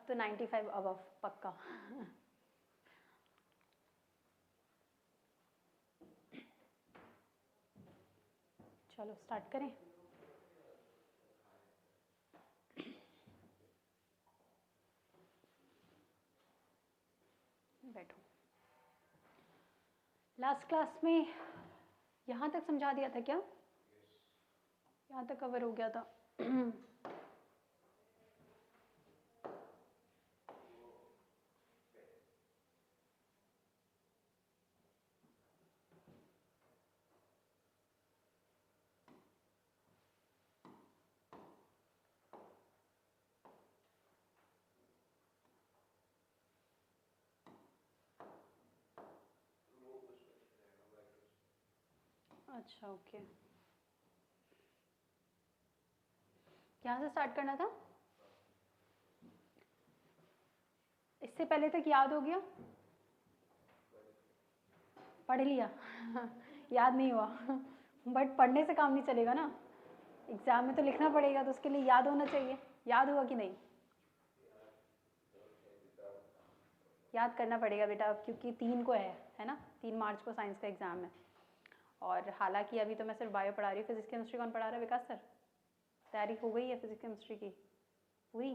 तो 95 अबव पक्का। चलो स्टार्ट करें। बैठो। लास्ट क्लास में यहाँ तक समझा दिया था क्या? यहाँ तक कवर हो गया था। अच्छा ओके, यहाँ से स्टार्ट करना था। इससे पहले तक याद हो गया? पढ़ लिया? याद नहीं हुआ। बट पढ़ने से काम नहीं चलेगा ना, एग्जाम में तो लिखना पड़ेगा, तो उसके लिए याद होना चाहिए। याद हुआ कि नहीं? याद करना पड़ेगा बेटा, क्योंकि 3 को है ना, 3 मार्च को साइंस का एग्जाम है। और हालांकि अभी तो मैं सिर्फ बायो पढ़ा रही हूँ, फिजिक्स केमिस्ट्री कौन पढ़ा रहा है? विकास सर। तैयारी हो गई है फिजिक्स केमिस्ट्री की पूरी?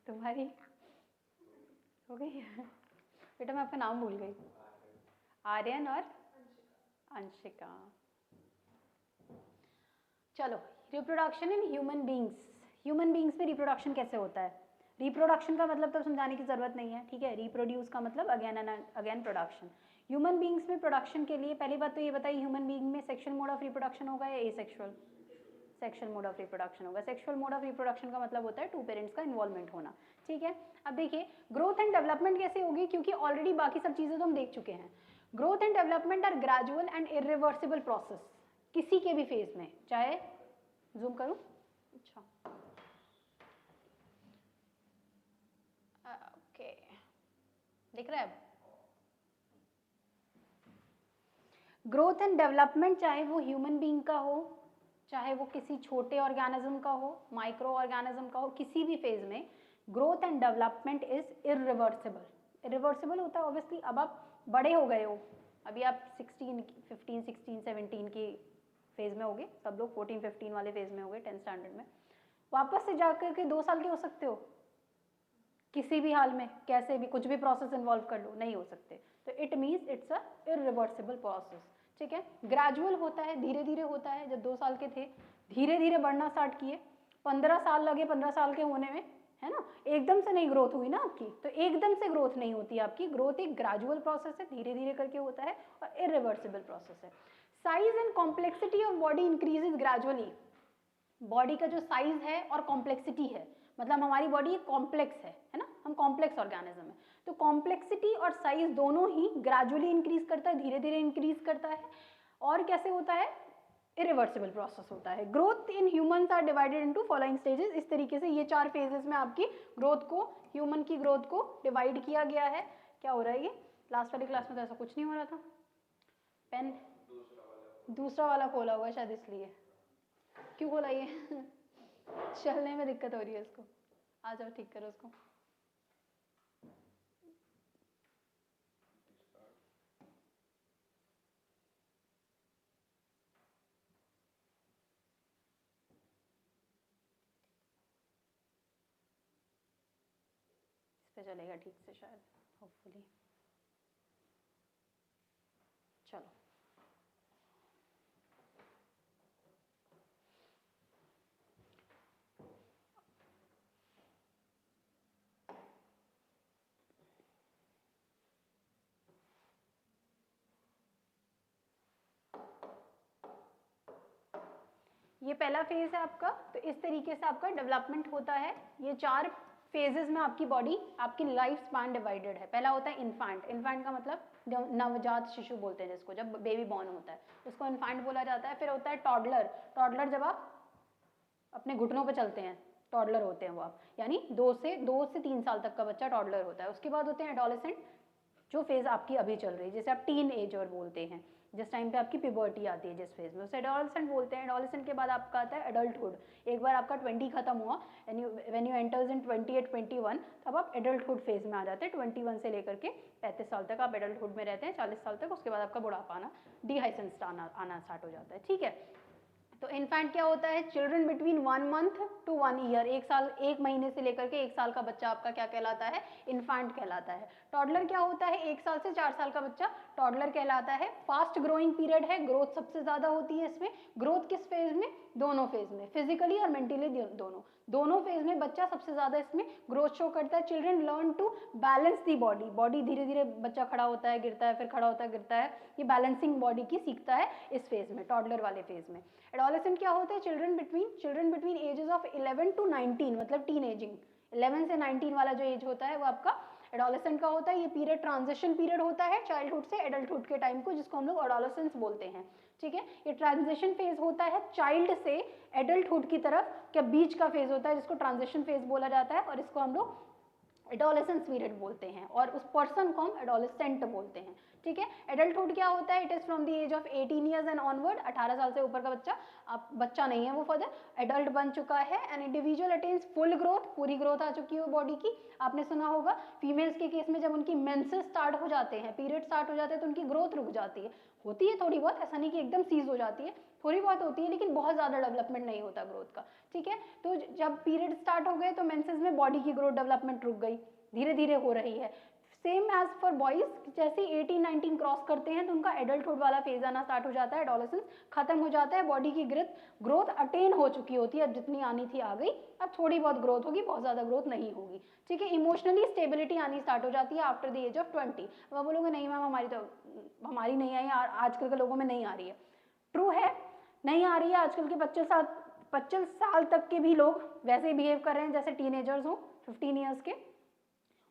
तुम्हारी हो गई है? बेटा मैं आपका नाम भूल गई। आर्यन और अंशिका। चलो, reproduction in human beings. Human beings में रिप्रोडक्शन कैसे होता है? रिप्रोडक्शन का मतलब तो समझाने की जरूरत नहीं है, ठीक है। रिप्रोड्यूस का मतलब again and again production. Human beings में प्रोडक्शन के लिए पहली बात तो ये बताइए, ह्यूमन बींग में सेक्सुअल मोड ऑफ रिप्रोडक्शन होगा या asexual? Sexual mode of reproduction होगा। सेक्सुअल मोड ऑफ रिप्रोडक्शन का मतलब होता है 2 पेरेंट्स का इन्वॉल्वमेंट होना, ठीक है। अब देखिए ग्रोथ एंड डेवलपमेंट कैसे होगी, क्योंकि ऑलरेडी बाकी सब चीजें तो हम देख चुके हैं। Growth and development are gradual and irreversible process, किसी के भी फेज में। चाहे जूम करूं? अच्छा ओके, दिख रहा है अब? ग्रोथ एंड डेवलपमेंट चाहे वो ह्यूमन बीइंग का हो, चाहे वो किसी छोटे ऑर्गेनिज्म का हो, माइक्रो ऑर्गेनिज्म का हो, किसी भी फेज में growth and development is irreversible. Irreversible होता है ऑब्वियसली। अब आप बड़े हो गए हो, अभी आप 16, 15, 16, 17 की फेज में होगे सब लोग, 14, 15 वाले फेज में होगे 10th स्टैंडर्ड में। वापस से जाकर के 2 साल के हो सकते हो किसी भी हाल में, कैसे भी कुछ भी प्रोसेस इन्वॉल्व कर लो, नहीं हो सकते। तो it means it's a irreversible process, ठीक है। ग्रेजुअल होता है, धीरे धीरे होता है। जब 2 साल के थे धीरे धीरे बढ़ना स्टार्ट किए, 15 साल लगे 15 साल के होने में, है ना। एकदम से नहीं ग्रोथ हुई ना आपकी, तो एकदम से ग्रोथ नहीं होती आपकी। ग्रोथ एक ग्रेजुअल प्रोसेस है, धीरे धीरे करके होता है और इरिवर्सिबल प्रोसेस है। Size and complexity of body increases gradually. Body का जो साइज है और कॉम्प्लेक्सिटी है, मतलब हमारी बॉडी कॉम्प्लेक्स है ना, हम कॉम्प्लेक्स ऑर्गेनिज्म है, तो कॉम्प्लेक्सिटी और साइज दोनों ही ग्रेजुअली इंक्रीज करता है, धीरे धीरे इंक्रीज करता है। और कैसे होता है? इरिवर्सिबल प्रोसेस होता है। Growth in humans are divided into following stages. इस तरीके से ये 4 फेजेस में आपकी ग्रोथ को, ह्यूमन की ग्रोथ को डिवाइड किया गया है। क्या हो रहा है ये? लास्ट वाली क्लास में तो ऐसा कुछ नहीं हो रहा था। पेन दूसरा वाला खोला हुआ शायद, इसलिए। क्यों खोला ये? चलने में दिक्कत हो रही है इसको। आ जाओ ठीक करो उसको। इस पे चलेगा ठीक से शायद, होपफुली। चलो ये पहला फेज है आपका। तो इस तरीके से आपका डेवलपमेंट होता है। ये 4 फेजेस में आपकी बॉडी, आपकी लाइफ स्पैन डिवाइडेड है। पहला होता है इन्फेंट। इन्फेंट का मतलब नवजात शिशु बोलते हैं जिसको, जब बेबी बॉर्न होता है उसको इन्फेंट बोला जाता है। फिर होता है टॉडलर। टॉडलर जब आप अपने घुटनों पे चलते हैं, टॉडलर होते हैं वो आप, यानी 2 से 3 साल तक का बच्चा टॉडलर होता है। उसके बाद होते हैं एडोलेसेंट, जो फेज़ आपकी अभी चल रही है, जैसे आप टीन एज और बोलते हैं, जिस टाइम पे आपकी प्यूबर्टी आती है जिस फेज़ में, उसे एडोलसेंट बोलते हैं। एडोलसेंट के बाद आपका आता है एडल्टहुड। एक बार आपका 20 खत्म हुआ, व्हेन यू एंटर्स इन 28, 21, तब आप एडल्टहुड फेज़ में आ जाते हैं। 21 से लेकर के 35 साल तक आप एडल्टहुड में रहते हैं, 40 साल तक। उसके बाद आपका बुढ़ापा आना, डिहाइसेंस आना स्टार्ट हो जाता है, ठीक है। तो इन्फेंट क्या होता है? Children between 1 month to 1 year, 1 साल 1 महीने से लेकर के 1 साल का बच्चा आपका क्या कहलाता है? इन्फेंट कहलाता है। टॉडलर क्या होता है? 1 साल से 4 साल का बच्चा टॉडलर कहलाता है। फास्ट ग्रोइंग पीरियड है, ग्रोथ सबसे ज्यादा होती है इसमें। ग्रोथ किस फेज में? दोनों फेज में, फिजिकली और मेंटली दोनों फेज में बच्चा सबसे ज्यादा इसमें ग्रोथ शो करता है। Children learn to balance the body धीरे धीरे बच्चा खड़ा होता है, गिरता है, फिर खड़ा होता है, गिरता है, ये बैलेंसिंग बॉडी की सीखता है इस फेज में, टॉडलर वाले फेज में। एडोलेसेंट क्या होता है? Children between ages of 11 to 19, मतलब टीन एजिंग, 11 से 19 वाला जो एज होता है वो आपका एडोलेसेंट का होता है। ये पीरियड ट्रांजिशन पीरियड होता है चाइल्डहुड से एडल्टहुड के टाइम को, जिसको हम लोग एडोलेसेंस बोलते हैं, ठीक है। ये ट्रांजिशन फेज होता है चाइल्ड से एडल्टहुड की तरफ, क्या बीच का फेज होता है, जिसको ट्रांजिशन फेज बोला जाता है, और इसको हम लोग एडोलेसेंस पीरियड बोलते हैं, और उस पर्सन को हम एडोलेसेंट बोलते हैं, ठीक है। एडल्टहुड क्या होता है? It is from the age of 18 years and onward, 18 साल से ऊपर का बच्चा, अब बच्चा नहीं है वो, फर्दर एडल्ट बन चुका है। An individual attains full growth, पूरी ग्रोथ आ चुकी है बॉडी की। आपने सुना होगा फीमेल्स के केस में जब उनकी मेंसेस स्टार्ट हो जाते हैं, पीरियड स्टार्ट हो जाते हैं, तो उनकी ग्रोथ रुक जाती है, होती है थोड़ी बहुत, ऐसा नहीं कि एकदम सीज हो जाती है, थोड़ी बहुत होती है, लेकिन बहुत ज्यादा डेवलपमेंट नहीं होता ग्रोथ का, ठीक है। तो जब पीरियड स्टार्ट हो गए तो मेंसेस में बॉडी की ग्रोथ डेवलपमेंट रुक गई, धीरे धीरे हो रही है। सेम एज फॉर बॉयज, जैसे 18-19 क्रॉस करते हैं तो उनका एडल्टहुड वाला फेज आना स्टार्ट हो जाता है, एडोलेसेंस खत्म हो जाता है, बॉडी की ग्रोथ अटेन हो चुकी होती है, अब जितनी आनी थी आ गई, अब थोड़ी बहुत ग्रोथ होगी, बहुत ज्यादा ग्रोथ नहीं होगी, ठीक है। इमोशनली स्टेबिलिटी आनी स्टार्ट हो जाती है आफ्टर द एज ऑफ 20। वह बोलोगे नहीं मैम हमारी नहीं आई, आजकल के लोगों में नहीं आ रही है, ट्रू है, नहीं आ रही है। आजकल के 25 साल तक के भी लोग वैसे ही बिहेव कर रहे हैं जैसे टीनेजर्स हो 15 ईयर्स के,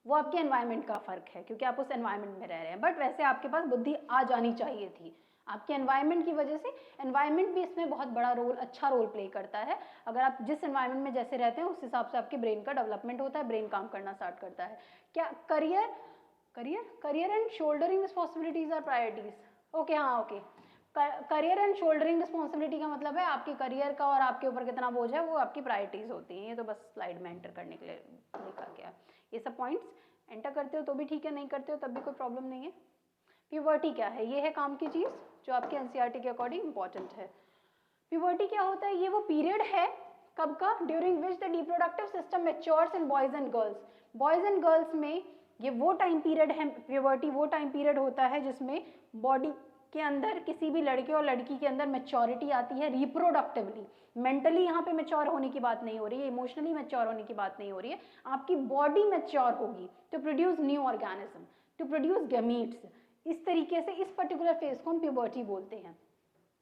वो आपके एनवायरनमेंट का फर्क है, क्योंकि आप उस एनवायरनमेंट में रह रहे हैं। बट वैसे आपके पास बुद्धि आ जानी चाहिए थी, आपके एनवायरनमेंट की वजह से। एनवायरनमेंट भी इसमें बहुत बड़ा रोल, अच्छा रोल प्ले करता है। अगर आप जिस एनवायरनमेंट में जैसे रहते हैं उस हिसाब से आपके ब्रेन का डेवलपमेंट होता है, ब्रेन काम करना स्टार्ट करता है। क्या career and shouldering responsibilities are priorities? Okay, हाँ okay. Career and shouldering responsibility का मतलब है आपके करियर का और आपके ऊपर कितना बोझ है, वो आपकी प्रायोरिटीज होती हैं। ये तो बस स्लाइड में एंटर करने के लिए लिखा गया। ये सब पॉइंट्स एंटर करते हो तो भी ठीक है, नहीं करते हो तब भी कोई प्रॉब्लम नहीं है। प्यूबर्टी क्या है? ये है काम की चीज जो आपके एनसीईआरटी के अकॉर्डिंग इंपॉर्टेंट है। प्यूबर्टी क्या होता है? ये वो पीरियड है कब का? During which the reproductive system matures in boys and girls. Boys and girls में ये वो टाइम पीरियड है, प्यूबर्टी वो टाइम पीरियड होता है जिसमें बॉडी के अंदर, किसी भी लड़के और लड़की के अंदर मैच्योरिटी आती है रिप्रोडक्टिवली। मेंटली यहाँ पे मैच्योर होने की बात नहीं हो रही है, इमोशनली मैच्योर होने की बात नहीं हो रही है। आपकी बॉडी मैच्योर होगी to produce new organism, to produce gametes. इस तरीके से इस पर्टिकुलर फेज को हम प्यूबर्टी बोलते हैं।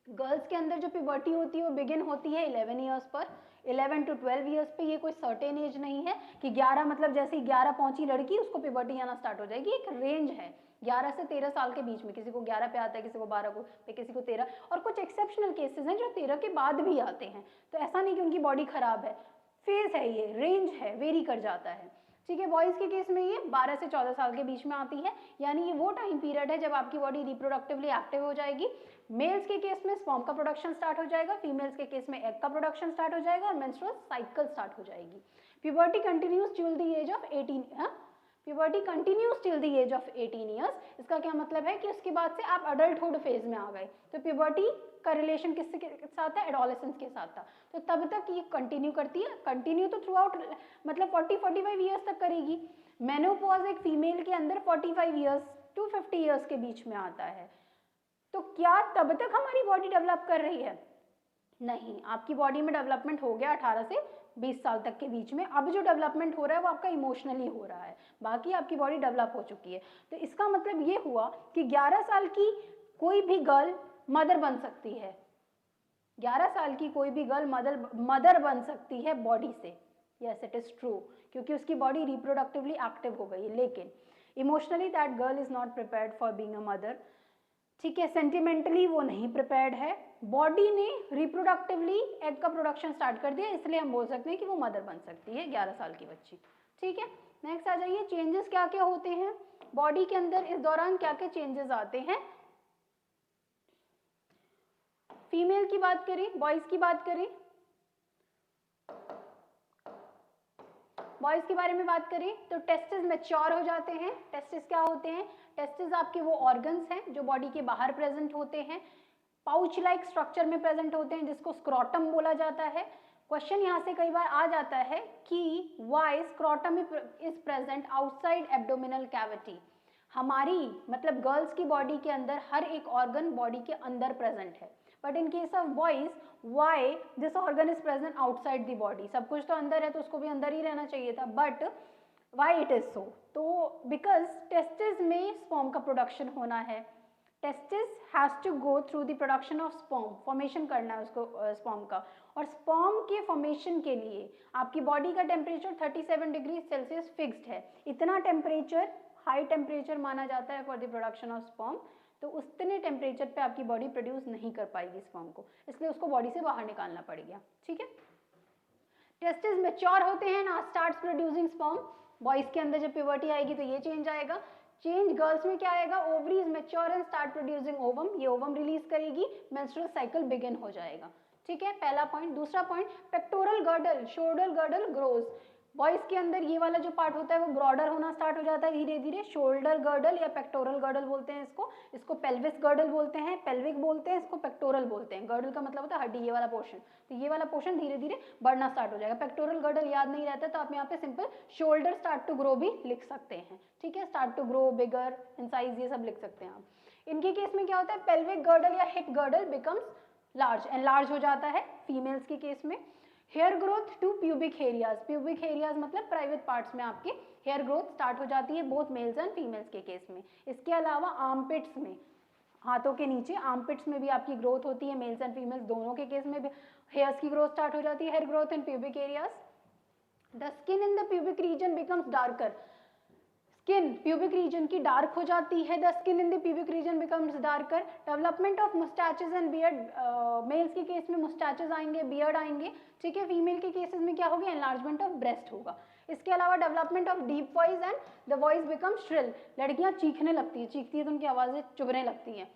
गर्ल्स के अंदर जो प्यूबर्टी होती है वो बिगिन होती है 11 ईयर्स पर, 11 टू 12 ईयर्स पे। ये कोई सर्टेन एज नहीं है कि 11 मतलब जैसे ही 11 पहुंची लड़की उसको प्यूबर्टी आना स्टार्ट हो जाएगी। एक रेंज है 11 से 13 साल के बीच में, किसी को 11 पे आता है, किसी को 12 को पे, किसी को 13, और कुछ एक्सेप्शनल केसेस हैं जो 13 के बाद भी आते हैं। तो ऐसा नहीं कि उनकी बॉडी खराब है, फेज है, ये रेंज है, वेरी कर जाता है, ठीक है। बॉयज के केस में ये 12 से 14 साल के बीच में आती है, यानी ये वो टाइम पीरियड है जब आपकी बॉडी रिप्रोडक्टिवली एक्टिव हो जाएगी। मेल्स के केस में स्पर्म का प्रोडक्शन स्टार्ट हो जाएगा, फीमेल्स के केस में एग का प्रोडक्शन स्टार्ट हो जाएगा और मेंस्ट्रुअल साइकिल स्टार्ट हो जाएगी। Puberty continues till the age of 18, puberty continues till the age of 18 years. इसका क्या मतलब है कि उसके बाद से आप अडल्टहुड फेज में आ गए। तो प्यूबर्टी का रिलेशन किसके साथ है? एडोलेसेंस के साथ था। तो तब तक ये कंटिन्यू करती है, कंटिन्यू तो थ्रू आउट मतलब 40-45 ईयर्स तक करेगी। मेनोपॉज एक फीमेल के अंदर 45 ईयर्स टू 50 ईयर्स के बीच में आता है। तो क्या तब तक हमारी बॉडी डेवलप कर रही है? नहीं, आपकी बॉडी में डेवलपमेंट हो गया 18 से 20 साल तक के बीच में। अब जो डेवलपमेंट हो रहा है वो आपका इमोशनली हो रहा है, बाकी आपकी बॉडी डेवलप हो चुकी है। तो इसका मतलब ये हुआ कि 11 साल की कोई भी गर्ल मदर बन सकती है, 11 साल की कोई भी गर्ल मदर बन सकती है बॉडी से। यस, इट इज ट्रू, क्योंकि उसकी बॉडी रिप्रोडक्टिवली एक्टिव हो गई है। लेकिन emotionally that girl is not prepared for being a mother, ठीक है। सेंटिमेंटली वो नहीं प्रिपेयर्ड है, बॉडी ने रिप्रोडक्टिवली एग का प्रोडक्शन स्टार्ट कर दिया, इसलिए हम बोल सकते हैं कि वो मदर बन सकती है 11 साल की बच्ची, ठीक है। नेक्स्ट आ जाइए, चेंजेस क्या क्या होते हैं। बॉडी के अंदर इस दौरान क्या क्या चेंजेस आते हैं? फीमेल की बात करें, बॉयज की बात करें, बॉयज के बारे में बात करें तो टेस्टिस मैच्योर हो जाते हैं। टेस्टिस क्या होते हैं? टेस्टिस आपके वो ऑर्गन्स हैं जो बॉडी के बाहर प्रेजेंट होते हैं, पाउच लाइक स्ट्रक्चर में प्रेजेंट होते हैं, जिसको स्क्रोटम बोला जाता है। क्वेश्चन यहाँ से कई बार आ जाता है कि why scrotum is present outside abdominal cavity. हमारी मतलब गर्ल्स की बॉडी के अंदर हर एक ऑर्गन बॉडी के अंदर प्रेजेंट है, but in case of boys why this organ is present outside the body. सब कुछ तो अंदर है तो उसको भी अंदर ही रहना चाहिए था, but why it is so? तो बिकॉज टेस्टिस में स्पर्म का प्रोडक्शन होना है, testis has to go through the production of sperm, formation करना है उसको स्पर्म का, और स्पर्म के फॉर्मेशन के लिए आपकी बॉडी का टेम्परेचर 37 डिग्री सेल्सियस फिक्स्ड है। इतना टेम्परेचर हाई टेम्परेचर माना जाता है for the production of sperm, तो उतने टेम्परेचर पे आपकी बॉडी प्रोड्यूस नहीं कर पाएगी स्पर्म को, इसलिए उसको बॉडी से बाहर निकालना पड़ेगा। ठीक है, टेस्टिस मैच्योर होते हैं ना, स्टार्ट्स प्रोड्यूसिंग स्पर्म। बॉयज के अंदर जब प्यूबर्टी आएगी तो ये चेंज आएगा। चेंज गर्ल्स में क्या आएगा? Ovaries mature and start producing ovum, ये ओवम रिलीज करेगी, मेंस्ट्रुअल साइकिल बिगिन हो जाएगा। ठीक है, पहला पॉइंट। दूसरा point, pectoral girdle, shoulder girdle grows. Boys के अंदर ये वाला जो पार्ट होता है वो ब्रॉडर होना स्टार्ट हो जाता है धीरे धीरे, शोल्डर गर्डल या पेक्टोरल गर्डल बोलते हैं इसको, इसको पेल्विस गर्डल बोलते हैं, पेल्विक बोलते हैं, इसको पेक्टोरल बोलते हैं। गर्डल का मतलब होता है हड्डी, ये वाला पोर्शन, तो ये वाला पोर्शन धीरे धीरे बढ़ना स्टार्ट हो जाएगा। पेक्टोरल गर्डल याद नहीं रहता तो आप यहाँ पे simple shoulder start to grow भी लिख सकते हैं। ठीक है, start to grow, bigger, in size, ये सब लिख सकते हैं आप। इनके केस में क्या होता है? पेल्विक गर्डल या hip girdle becomes large, enlarge हो जाता है फीमेल्स के केस में। Hair growth to pubic areas, pubic areas मतलब प्राइवेट पार्ट्स में आपके हेयर ग्रोथ स्टार्ट हो जाती है, बोथ मेल्स एंड फीमेल्स के केस में। इसके अलावा आर्मपिट्स में, हाथों के नीचे आर्मपिट्स में भी आपकी ग्रोथ होती है, मेल्स एंड फीमेल्स दोनों के केस में भी हेयर्स की ग्रोथ स्टार्ट हो जाती है, hair growth in pubic areas. The skin in the pubic region becomes darker, skin pubic region की डार्क हो जाती है। The skin in the pubic region becomes darker. Development of mustaches and beard, males के case में mustaches आएंगे, beard आएंगे। ठीक है, फीमेल के केसेस में क्या होगा? एनलार्जमेंट ऑफ ब्रेस्ट होगा। इसके अलावा development of deep voice and the voice become shrill, लड़कियां चीखने लगती है, चीखती है तो उनकी आवाजें चुभने लगती हैं,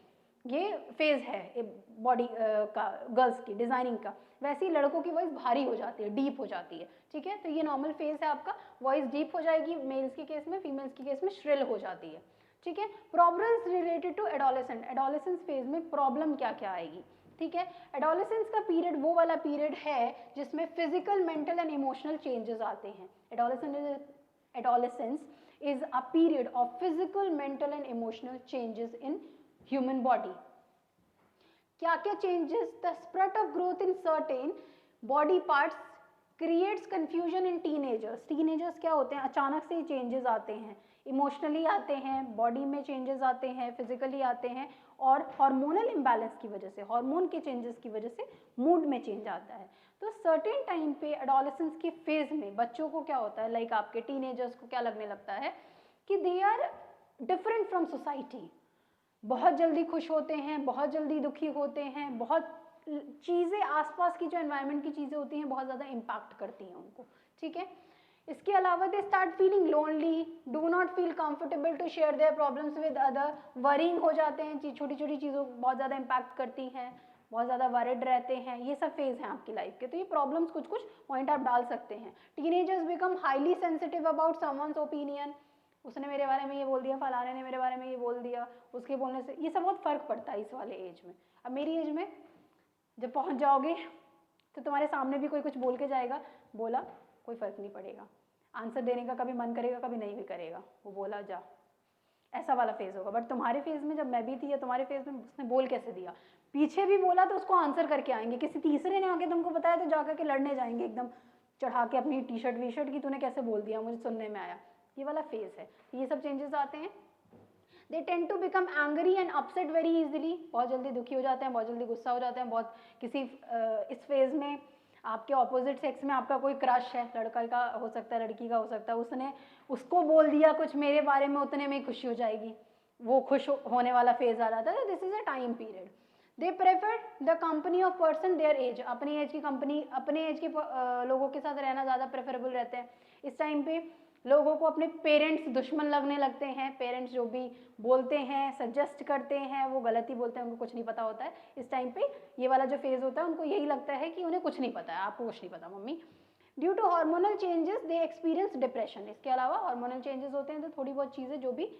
ये फेज है बॉडी का, गर्ल्स की डिजाइनिंग का। वैसे ही लड़कों की वॉइस भारी हो जाती है, डीप हो जाती है। ठीक है, तो ये नॉर्मल फेज है आपका, वॉइस डीप हो जाएगी मेल्स के केस में, फीमेल्स के केस में श्रिल हो जाती है। ठीक है, problems related to adolescent, adolescence phase में प्रॉब्लम क्या क्या आएगी? ठीक है, एडोलेसेंस का पीरियड वो वाला पीरियड है जिसमें physical, mental and emotional changes आते हैं। Adolescence is a period of physical, mental and emotional changes in human body. क्या क्या changes? The spread of growth in certain body parts creates confusion in teenagers. Teenagers क्या होते हैं? अचानक से changes आते हैं, इमोशनली आते हैं, बॉडी में चेंजेस आते हैं, फिजिकली आते हैं, और हार्मोनल इम्बैलेंस की वजह से, हार्मोन के चेंजेस की वजह से मूड में चेंज आता है। तो सर्टेन टाइम पे एडोलेसेंस के फेज में बच्चों को क्या होता है, लाइक आपके टीनेजर्स को क्या लगने लगता है कि they are different from society, बहुत जल्दी खुश होते हैं, बहुत जल्दी दुखी होते हैं, बहुत चीज़ें आसपास की जो एनवायरनमेंट की चीज़ें होती हैं बहुत ज़्यादा इम्पैक्ट करती हैं उनको। ठीक है, इसके अलावा they start feeling lonely, do not feel comfortable to share their problems with other, worrying हो जाते हैं, छोटी छोटी चीज़ों बहुत ज़्यादा इम्पैक्ट करती हैं, बहुत ज़्यादा वरिड रहते हैं। ये सब फेज हैं आपकी लाइफ के, तो ये प्रॉब्लम्स कुछ कुछ पॉइंट आप डाल सकते हैं। Teenagers become highly sensitive about someone's opinion, उसने मेरे बारे में ये बोल दिया, फलाने ने मेरे बारे में ये बोल दिया, उसके बोलने से, ये सब बहुत फर्क पड़ता है इस वाले एज में। अब मेरी एज में जब पहुंच जाओगे तो तुम्हारे सामने भी कोई कुछ बोल के जाएगा, बोला, कोई फर्क नहीं पड़ेगा, आंसर देने का कभी मन करेगा कभी नहीं भी करेगा, वो बोला जा, ऐसा वाला फेज होगा। बट तुम्हारे फेज में जब मैं भी थी या तुम्हारे फेज में, उसने बोल कैसे दिया, पीछे भी बोला तो उसको आंसर करके आएंगे, किसी तीसरे ने आके तुमको बताया तो जाकर के लड़ने जाएंगे एकदम चढ़ा के अपनी टी शर्ट वी शर्ट की, तूने कैसे बोल दिया, मुझे सुनने में आया। ये वाला फेज है, ये सब चेंजेस आते हैं। They tend to become angry and upset very easily, बहुत जल्दी दुखी हो जाते हैं, बहुत जल्दी गुस्सा हो जाते हैं, बहुत किसी इस फेज में आपके ऑपोजिट सेक्स में आपका कोई क्रश है, लड़का का हो सकता है, लड़की का हो सकता है, उसने उसको बोल दिया कुछ मेरे बारे में, उतने में ही खुशी हो जाएगी, वो खुश होने वाला फेज आ जाता है। This is a time period. They prefer the company of person their age, अपनी एज की कंपनी, अपने एज के लोगों के साथ रहना ज़्यादा प्रेफरेबल रहते हैं इस टाइम पे। लोगों को अपने पेरेंट्स दुश्मन लगने लगते हैं, पेरेंट्स जो भी बोलते हैं, सजेस्ट करते हैं, वो गलत ही बोलते हैं, उनको कुछ नहीं पता होता है। इस टाइम पे ये वाला जो फेज होता है उनको यही लगता है कि उन्हें कुछ नहीं पता है, आपको कुछ नहीं पता mummy. Due to hormonal changes they experience depression. इसके अलावा हार्मोनल चेंजेस होते हैं तो थोड़ी बहुत चीज़ें जो भी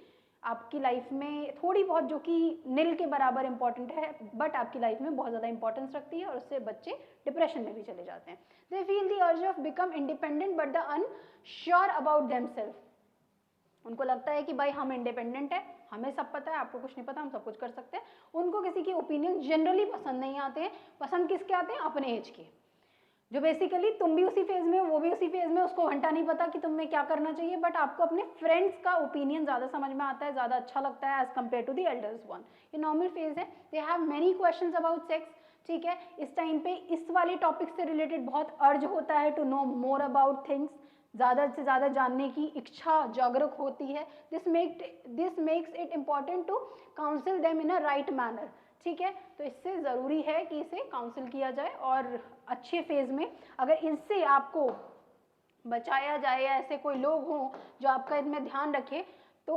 आपकी लाइफ में थोड़ी बहुत, जो कि निल के बराबर इंपॉर्टेंट है बट आपकी लाइफ में बहुत ज़्यादा इंपॉर्टेंस रखती है, और उससे बच्चे डिप्रेशन में भी चले जाते हैं। They feel the urge of become independent but the unsure about themselves. उनको लगता है कि भाई हम इंडिपेंडेंट है, हमें सब पता है, आपको कुछ नहीं पता, हम सब कुछ कर सकते हैं। उनको किसी के ओपिनियन जनरली पसंद नहीं आते हैं। पसंद किसके आते हैं? अपने एज के, जो बेसिकली तुम भी उसी फेज में हो, वो भी उसी फेज में, उसको घंटा नहीं पता कि तुम्हें क्या करना चाहिए, बट आपको अपने फ्रेंड्स का ओपिनियन ज़्यादा समझ में आता है, ज़्यादा अच्छा लगता है as compare to the elders one. ये नॉर्मल फेज है। They have many questions about sex. ठीक है, इस टाइम पे इस वाले टॉपिक से रिलेटेड बहुत अर्ज होता है to know more about things, ज़्यादा से ज़्यादा जानने की इच्छा जागरूक होती है। This makes it important to counsel them in a right manner. ठीक है, तो इससे ज़रूरी है कि इसे काउंसिल किया जाए, और अच्छे फेज में अगर इनसे आपको बचाया जाए या ऐसे कोई लोग हों जो आपका इनमें ध्यान रखे तो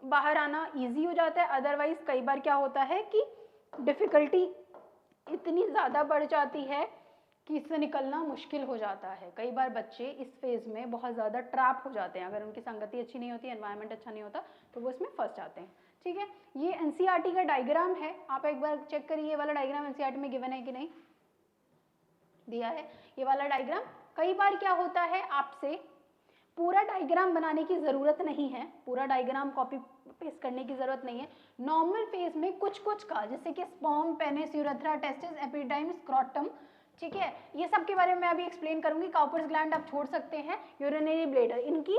बाहर आना इजी हो जाता है। अदरवाइज कई बार क्या होता है कि डिफ़िकल्टी इतनी ज़्यादा बढ़ जाती है कि इससे निकलना मुश्किल हो जाता है। कई बार बच्चे इस फेज़ में बहुत ज़्यादा ट्रैप हो जाते हैं, अगर उनकी संगति अच्छी नहीं होती, एनवायरनमेंट अच्छा नहीं होता, तो वो इसमें फंस जाते हैं। ठीक है, ये एनसीईआरटी का डायग्राम है, आप एक बार चेक करिए ये वाला डायग्राम एनसीईआरटी में गिवन है कि नहीं, दिया है ये वाला डायग्राम। कई बार क्या होता है, आपसे पूरा डायग्राम बनाने की ज़रूरत नहीं है, पूरा डायग्राम कॉपी पेस्ट करने की ज़रूरत नहीं है। नॉर्मल फेज में कुछ कुछ का, जैसे कि sperm, penis, urethra, testis, epididymis, scrotum, ठीक है, ये सब के बारे में मैं अभी एक्सप्लेन करूंगी। काउपर्स ग्लैंड आप छोड़ सकते हैं, यूरिनरी ब्लैडर, इनकी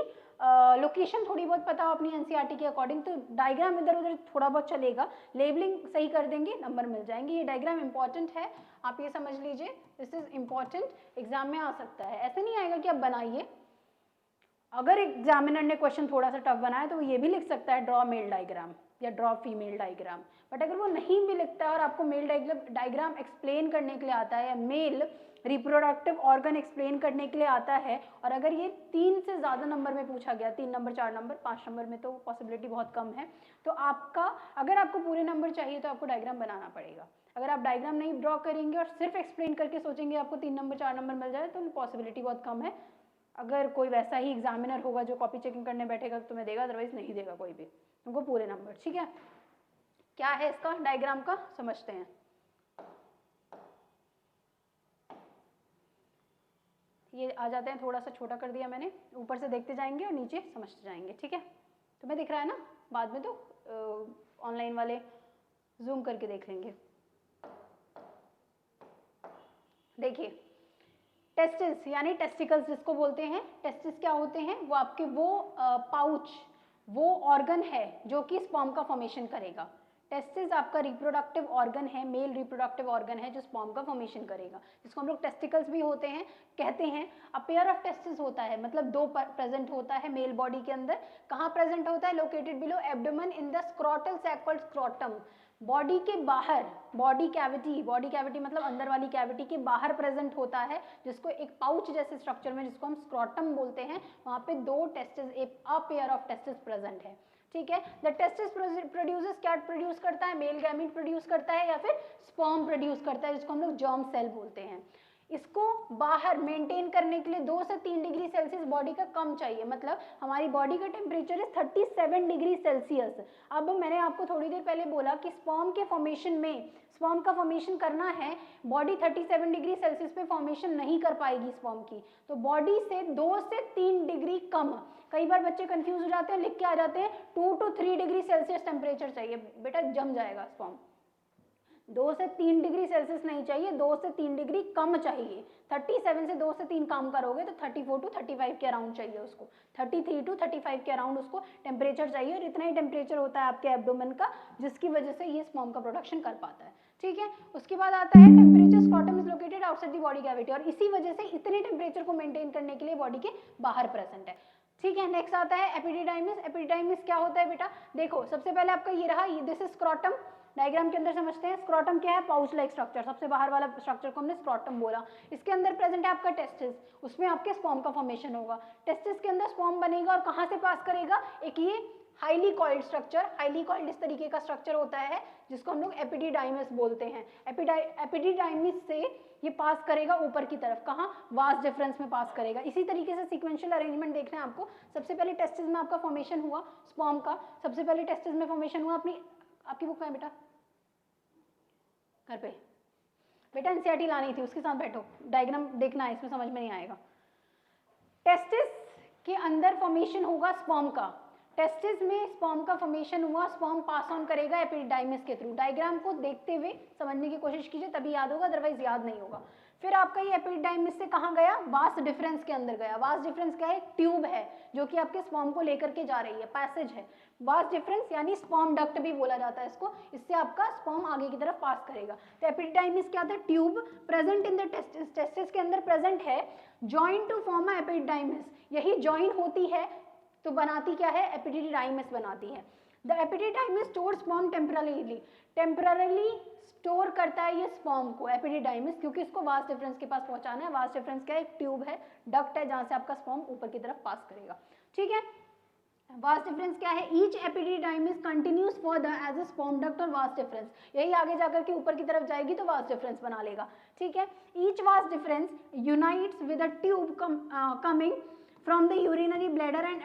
लोकेशन थोड़ी बहुत पता हो अपनी एनसीईआरटी के अकॉर्डिंग, तो डायग्राम इधर उधर थोड़ा बहुत चलेगा, लेबलिंग सही कर देंगे, नंबर मिल जाएंगे। ये डायग्राम इंपॉर्टेंट है, आप ये समझ लीजिए, दिस इज इंपॉर्टेंट, एग्जाम में आ सकता है। ऐसे नहीं आएगा कि आप बनाइए, अगर एग्जामिनर ने क्वेश्चन थोड़ा सा टफ बनाया तो वो ये भी लिख सकता है ड्रॉ मेल डायग्राम या ड्रॉ फीमेल डायग्राम, बट अगर वो नहीं भी लिखता है और आपको मेल डायग्राम एक्सप्लेन करने के लिए आता है या मेल रिप्रोडक्टिव ऑर्गन एक्सप्लेन करने के लिए आता है, और अगर ये 3 से ज़्यादा नंबर में पूछा गया, 3 नंबर, 4 नंबर, 5 नंबर में तो पॉसिबिलिटी बहुत कम है, तो आपका, अगर आपको पूरे नंबर चाहिए तो आपको डायग्राम बनाना पड़ेगा। अगर आप डायग्राम नहीं ड्रॉ करेंगे और सिर्फ एक्सप्लेन करके सोचेंगे आपको 3 नंबर 4 नंबर मिल जाए, तो पॉसिबिलिटी बहुत कम है। अगर कोई वैसा ही एग्जामिनर होगा जो कॉपी चेकिंग करने बैठेगा तो तुम्हें देगा, अदरवाइज नहीं देगा कोई भी, तुमको पूरे नंबर। ठीक है, क्या है इसका डायग्राम का, समझते हैं। ये आ जाते हैं, थोड़ा सा छोटा कर दिया मैंने, ऊपर से देखते जाएंगे और नीचे समझते जाएंगे। ठीक है, तुम्हें दिख रहा है ना, बाद में तो ऑनलाइन वाले जूम करके देख लेंगे। देखिए, टेस्टिस यानी टेस्टिकल्स जिसको बोलते हैं, टेस्टिस क्या होते हैं, वो आपके वो पाउच, वो ऑर्गन है जो कि स्पर्म का फॉर्मेशन करेगा। टेस्टिस आपका रिप्रोडक्टिव ऑर्गन है, मेल रिप्रोडक्टिव ऑर्गन है जो स्पर्म का फॉर्मेशन करेगा, जिसको हम लोग टेस्टिकल्स भी होते हैं कहते हैं। अ पेयर ऑफ टेस्टिस होता है, मतलब 2 प्रेजेंट होता है मेल बॉडी के अंदर। कहाँ प्रेजेंट होता है? Located below abdomen in the scrotal sac called scrotum. Body के बाहर, बॉडी कैविटी मतलब अंदर वाली कैविटी के बाहर प्रेजेंट होता है, जिसको एक पाउच जैसे स्ट्रक्चर में, जिसको हम स्क्रोटम बोलते हैं, वहाँ पे 2 testis, a pair of testis present है। ठीक है, द टेस्टिस प्रोड्यूसेस, क्या प्रोड्यूस करता है? मेल गैमीट प्रोड्यूस करता है या फिर स्पर्म प्रोड्यूस करता है, जिसको हम लोग जर्म सेल बोलते हैं। इसको बाहर मेंटेन करने के लिए 2 से 3 डिग्री सेल्सियस बॉडी का कम चाहिए, मतलब हमारी बॉडी का टेम्परेचर है 37 डिग्री सेल्सियस। अब मैंने आपको थोड़ी देर पहले बोला कि स्पर्म के फॉर्मेशन में, स्पर्म का फॉर्मेशन करना है, बॉडी 37 डिग्री सेल्सियस पे फॉर्मेशन नहीं कर पाएगी स्पर्म की, तो बॉडी से 2 से 3 डिग्री कम। कई बार बच्चे कंफ्यूज हो जाते हैं, लिख के आ जाते हैं 2 to 3 डिग्री सेल्सियस टेम्परेचर चाहिए, बेटा जम जाएगा स्पर्म। 2 से 3 डिग्री सेल्सियस नहीं चाहिए, 2 से 3 डिग्री कम चाहिए। 37 से 2 से 3 कम करोगे तो 34 to 35 के अराउंड चाहिए उसको, 33 to 35 के अराउंड उसको टेम्परेचर चाहिए, और इतना ही टेम्परेचर होता है आपके एब्डोमेन का, जिसकी वजह से ये स्पर्म का प्रोडक्शन कर पाता है। ठीक है, उसके बाद आता है temperature, scrotum is located outside the body cavity, और इसी वजह से इतने टेम्परेचर को मेंटेन करने के लिए बॉडी के बाहर प्रेजेंट है। ठीक है, नेक्स्ट आता है एपिडिडाइमिस। एपिडिडाइमिस क्या होता है बेटा? देखो, सबसे पहले आपका ये रहा, दिस इज स्क्रोटम, डायग्राम के अंदर समझते हैं। स्क्रोटम क्या है? पाउच लाइक स्ट्रक्चर, सबसे बाहर वाला स्ट्रक्चर को हमने स्क्रोटम बोला। इसके अंदर प्रेजेंट है आपका टेस्टिस, उसमें आपके स्पर्म का फॉर्मेशन होगा। टेस्टिस के अंदर स्पर्म बनेगा और कहाँ से पास करेगा? एक ये highly coiled structure, highly coiled इस तरीके का स्ट्रक्चर होता है जिसको हम लोग एपिडिडाइमिस बोलते हैं। एपिडिडाइमिस से ये पास करेगा ऊपर की तरफ, कहाँ? वास डिफरेंस में पास करेगा। इसी तरीके से सीक्वेंशियल अरेंजमेंट देखना है आपको। सबसे पहले टेस्टिस में आपका फॉर्मेशन हुआ स्पर्म का, सबसे पहले टेस्टिस में फॉर्मेशन हुआ। अपनी आपकी बुक है बेटा? घर पे बेटा एनसीईआरटी लानी थी, उसके साथ बैठो, डायग्राम देखना है, इसमें समझ में नहीं आएगा। टेस्टिस के अंदर फॉर्मेशन होगा स्पर्म का, टेस्टिस में स्पर्म का फॉर्मेशन हुआ, स्पर्म पास ऑन करेगा एपिडाइमिस के थ्रू। डायग्राम को देखते हुए समझने की कोशिश कीजिए, तभी याद होगा, अदरवाइज याद नहीं होगा। फिर आपका ये एपिडाइमिस से कहाँ गया? वास डिफरेंस के अंदर गया। वास डिफरेंस क्या है? एक ट्यूब है जो कि आपके स्पर्म को लेकर के जा रही है, पैसेज है। वास डिफरेंस यानी स्पर्म डक्ट भी बोला जाता है इसको, इससे आपका स्पर्म आगे की तरफ पास करेगा। तो एपिडाइमिस क्या था? Tube present in the testis, testis के अंदर प्रेजेंट है, join to form a epididymis, यही जॉइन होती है तो बनाती क्या है? एपिडिडाइमिस बनाती है। The epididymis store sperm temporarily, temporarily store करता है ये स्पर्म को एपिडिडाइमिस, क्योंकि इसको वास डिफरेंस के पास पहुंचाना है। वास डिफरेंस क्या है? एक ट्यूब है, डक्ट है, जहां से आपका स्पर्म ऊपर की तरफ पास करेगा। ठीक है, वास डिफरेंस क्या है? Each epididymis continues further as a sperm duct और वास डिफरेंस, यही आगे जाकर के ऊपर की तरफ जाएगी तो वास डिफरेंस बना लेगा। ठीक है, each vas deferens unites with a tube coming from the urinary bladder and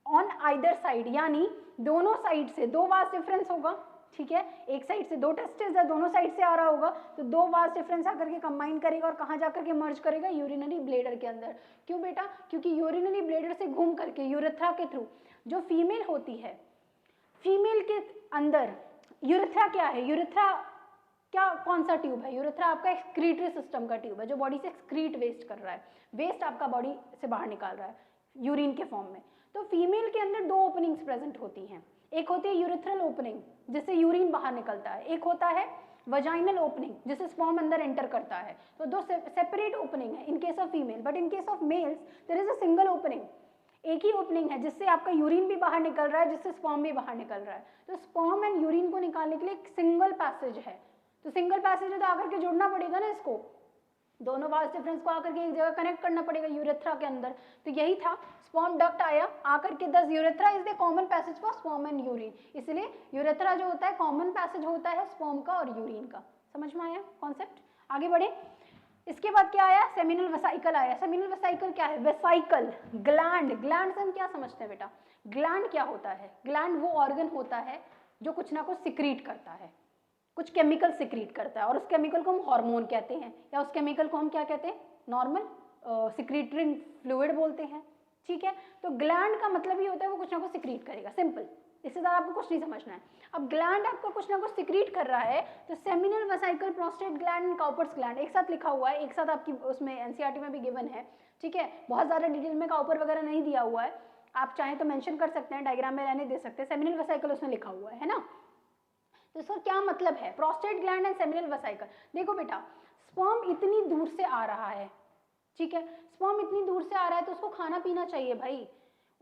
on either side, यानी दोनों साइड से दो वास डिफरेंस होगा। ठीक है, एक साइड से दो टेस्टिस है, दोनों साइड से आ रहा होगा, तो दो वास डिफरेंस आकर के कंबाइन करेगा और कहाँ जाकर के मर्ज करेगा? यूरिनरी ब्लेडर के अंदर। क्यों बेटा? क्योंकि यूरिनरी ब्लेडर से घूम करके यूरेथ्रा के थ्रू जो फीमेल होती है, फीमेल के अंदर यूरेथ्रा क्या है? यूरेथ्रा क्या, कौन सा ट्यूब है? यूरेथ्रा आपका एक्सक्रीटरी सिस्टम का ट्यूब है जो बॉडी से एक्सक्रीट वेस्ट कर रहा है, वेस्ट आपका बॉडी से बाहर निकाल रहा है यूरिन के फॉर्म में। तो फीमेल के अंदर दो ओपनिंग्स प्रेजेंट होती हैं, एक होती है यूरेथ्रल ओपनिंग जिससे यूरिन बाहर निकलता है, एक होता है वजाइनल ओपनिंग जिससे स्पर्म अंदर एंटर करता है। तो दो सेपरेट ओपनिंग है in case of female, but in case of males there is a single opening, एक ही ओपनिंग है जिससे आपका यूरिन भी बाहर निकल रहा है, जिससे स्पर्म भी बाहर निकल रहा है। तो स्पर्म एंड यूरिन को निकालने के लिए एक सिंगल पैसेज है, तो सिंगल पैसेज है तो आकर के जोड़ना पड़ेगा ना इसको, दोनों वास डिफरेंस को आकर के एक जगह कनेक्ट करना पड़ेगा यूरेथ्रा के अंदर। तो यही था, स्पर्म डक्ट आया आकर के, दस urethra is the common passage for sperm and urine, इसलिए यूरेथ्रा जो होता है कॉमन पैसेज होता है स्पर्म का और यूरिन का। समझ में आया कॉन्सेप्ट? आगे बढ़े। इसके बाद क्या आया? सेमिनल वेसाइकल आया। सेमिनल वेसाइकल क्या है? वेसाइकल, ग्लैंड, ग्लैंड से हम क्या समझते हैं बेटा? ग्लैंड क्या होता है? ग्लैंड वो ऑर्गन होता है जो कुछ ना कुछ सिक्रीट करता है, कुछ केमिकल सिक्रीट करता है, और उस केमिकल को हम हार्मोन कहते हैं, या उस केमिकल को हम क्या कहते हैं? नॉर्मल सिक्रीटरी फ्लूइड बोलते हैं। ठीक है, तो ग्लैंड का मतलब ये होता है वो कुछ ना कुछ सिक्रीट करेगा, सिंपल, इससे ज़्यादा आपको कुछ नहीं समझना है। अब ग्लैंड आपका कुछ ना कुछ सिक्रीट कर रहा है, तो seminal vesicle, prostate gland and Cowper's gland एक साथ लिखा हुआ है, एक साथ आपकी उसमें एनसीईआरटी में भी गिवन है। ठीक है, बहुत ज़्यादा डिटेल में काउपर वगैरह नहीं दिया हुआ है, आप चाहें तो मेंशन कर सकते हैं, डायग्राम में रहने दे सकते हैं, सेमिनल वेसाइकल उसमें लिखा हुआ है ना। तो इसका क्या मतलब है? Prostate gland and seminal vesicle. देखो बेटा, स्पर्म इतनी दूर से आ रहा है, ठीक है, स्पर्म इतनी दूर से आ रहा है तो उसको खाना पीना चाहिए भाई।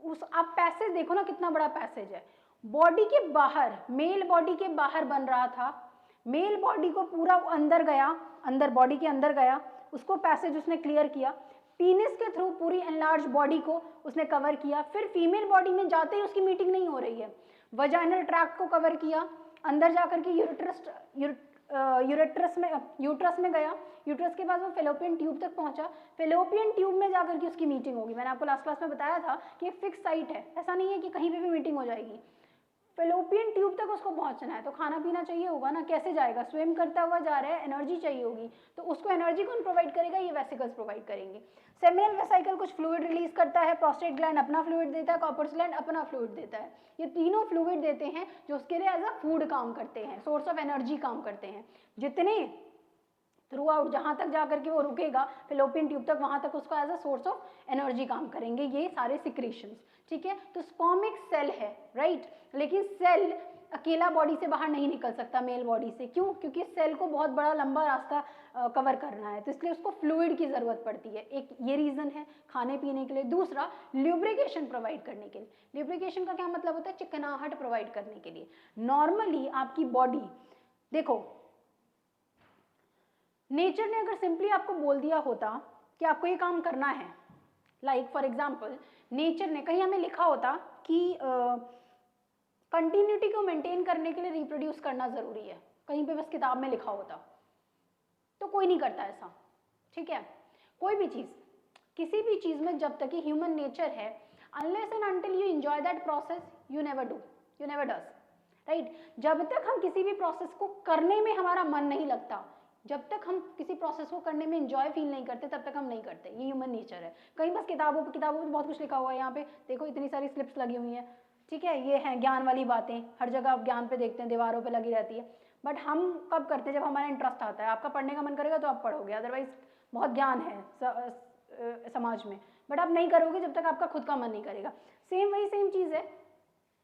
उस आप पैसेज देखो ना, कितना बड़ा पैसेज है, बॉडी के बाहर, मेल बॉडी के बाहर बन रहा था, मेल बॉडी को पूरा अंदर गया, अंदर बॉडी के अंदर गया, उसको पैसेज उसने क्लियर किया, पीनिस के थ्रू पूरी एनलार्ज बॉडी को उसने कवर किया, फिर फीमेल बॉडी में जाते ही उसकी मीटिंग नहीं हो रही है, वजाइनल ट्रैक्ट को कवर किया, अंदर जाकर के यूट्रस में गया, यूट्रस के बाद वो फेलोपियन ट्यूब तक पहुंचा, फेलोपियन ट्यूब में जाकर के उसकी मीटिंग होगी। मैंने आपको लास्ट क्लास में बताया था कि एक फिक्स साइट है, ऐसा नहीं है कि कहीं पे भी मीटिंग हो जाएगी, फेलोपियन ट्यूब तक उसको पहुंचना है, तो खाना पीना चाहिए होगा ना, कैसे जाएगा? स्विम करता हुआ जा रहा है, एनर्जी चाहिए होगी, तो उसको एनर्जी कौन प्रोवाइड करेगा? ये वेसिकल्स प्रोवाइड करेंगे। सेमिनल वेसाइकल कुछ फ्लूइड रिलीज करता है, प्रोस्टेट ग्लैंड अपना फ्लूइड देता है, काउपर्स ग्लैंड अपना फ्लूइड देता है, ये तीनों फ्लूइड देते हैं जो उसके लिए एज अ फूड काम करते हैं, सोर्स ऑफ एनर्जी काम करते हैं। जितने थ्रू आउट जहाँ तक जाकर के वो रुकेगा फेलोपियन ट्यूब तक, वहाँ तक उसको as a source of energy काम करेंगे ये सारे सिक्रीशंस। ठीक है, तो स्पर्म एक सेल है, राइट, लेकिन सेल अकेला बॉडी से बाहर नहीं निकल सकता मेल बॉडी से। क्यों? क्योंकि सेल को बहुत बड़ा लंबा रास्ता कवर करना है, तो इसलिए उसको फ्लूइड की ज़रूरत पड़ती है। एक ये रीज़न है खाने पीने के लिए। दूसरा, ल्यूब्रिकेशन प्रोवाइड करने के लिए। ल्यूब्रिकेशन का क्या मतलब होता है? चिकनाहट प्रोवाइड करने के लिए। नॉर्मली आपकी बॉडी देखो, नेचर ने अगर सिंपली आपको बोल दिया होता कि आपको ये काम करना है, लाइक फॉर एग्जाम्पल नेचर ने कहीं हमें लिखा होता कि कंटिन्यूटी को मेंटेन करने के लिए रिप्रोड्यूस करना जरूरी है, कहीं पे बस किताब में लिखा होता, तो कोई नहीं करता ऐसा, ठीक है। कोई भी चीज, किसी भी चीज में जब तक कि ह्यूमन नेचर है, unless and until you enjoy that process, you never do, you never does, right. जब तक हम किसी भी प्रोसेस को करने में हमारा मन नहीं लगता, जब तक हम किसी प्रोसेस को करने में एंजॉय फील नहीं करते, तब तक हम नहीं करते। ये ह्यूमन नेचर है। कहीं बस किताबों में बहुत कुछ लिखा हुआ है, यहाँ पे देखो इतनी सारी स्लिप्स लगी हुई हैं, ठीक है, ये हैं ज्ञान वाली बातें, हर जगह आप ज्ञान पे देखते हैं, दीवारों पे लगी रहती है, बट हम कब करते हैं, जब हमारा इंटरेस्ट आता है। आपका पढ़ने का मन करेगा तो आप पढ़ोगे, अदरवाइज बहुत ज्ञान है समाज में, बट आप नहीं करोगे जब तक आपका खुद का मन नहीं करेगा। सेम चीज़ है,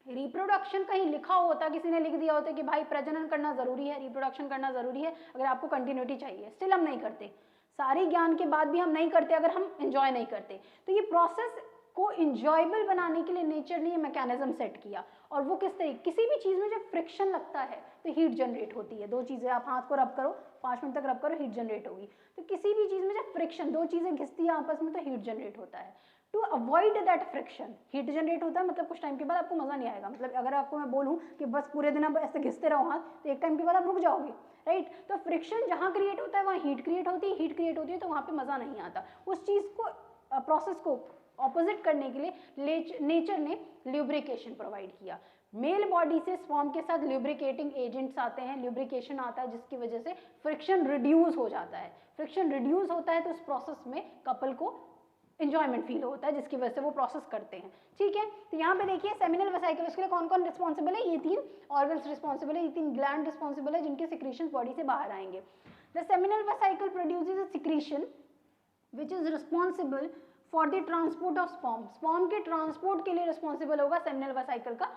रिप्रोडक्शन कहीं लिखा होता, किसी ने लिख दिया होता कि भाई प्रजनन करना जरूरी है, रिप्रोडक्शन करना जरूरी है अगर आपको कंटिन्यूटी चाहिए, स्टिल हम नहीं करते। सारे ज्ञान के बाद भी हम नहीं करते अगर हम एंजॉय नहीं करते। तो ये प्रोसेस को इंजॉयबल बनाने के लिए नेचर ने ये मैकेनिज्म सेट किया। और वो किस तरीके, किसी भी चीज़ में जब फ्रिक्शन लगता है तो हीट जनरेट होती है। दो चीज़ें, आप हाथ को रब करो, 5 मिनट तक रब करो, हीट जनरेट होगी। तो किसी भी चीज़ में जब फ्रिक्शन, दो चीज़ें घिसती है आपस में, तो हीट जनरेट होता है। To avoid that friction, heat generate होता है, मतलब कुछ टाइम के बाद आपको मजा नहीं आएगा। मतलब अगर आपको मैं बोलूँ कि बस पूरे दिन आप ऐसे घिसते रहो हाथ, तो एक टाइम के बाद आप रुक जाओगे, राइट। तो फ्रिक्शन जहाँ क्रिएट होता है वहाँ हीट क्रिएट होती है, हीट क्रिएट होती है तो वहाँ पे मजा नहीं आता। उस चीज़ को, प्रोसेस को ऑपोजिट करने के लिए नेचर ने ल्यूब्रिकेशन प्रोवाइड किया। मेल बॉडी से स्पर्म के साथ ल्यूब्रिकेटिंग एजेंट्स आते हैं, ल्यूब्रिकेशन आता है, जिसकी वजह से फ्रिक्शन रिड्यूस हो जाता है। फ्रिक्शन रिड्यूस होता है तो उस प्रोसेस में कपल को एंजॉयमेंट फील होता है, जिसकी वजह से वो प्रोसेस करते हैं, ठीक है। तो यहाँ पे देखिए सेमिनल वेसिकल, उसके लिए कौन कौन रिस्पॉन्सिबल है, ये 3 ऑर्गन्स रिस्पॉन्सिबल है, ये 3 ग्लैंड रिस्पॉन्सिबल है, जिनके सिक्रीशंस बॉडी से बाहर आएंगे। The seminal vesicle produces a secretion which is responsible for the transport of sperm, sperm के ट्रांसपोर्ट के लिए रिस्पॉन्सिबल होगा सेमिनल वेसिकल का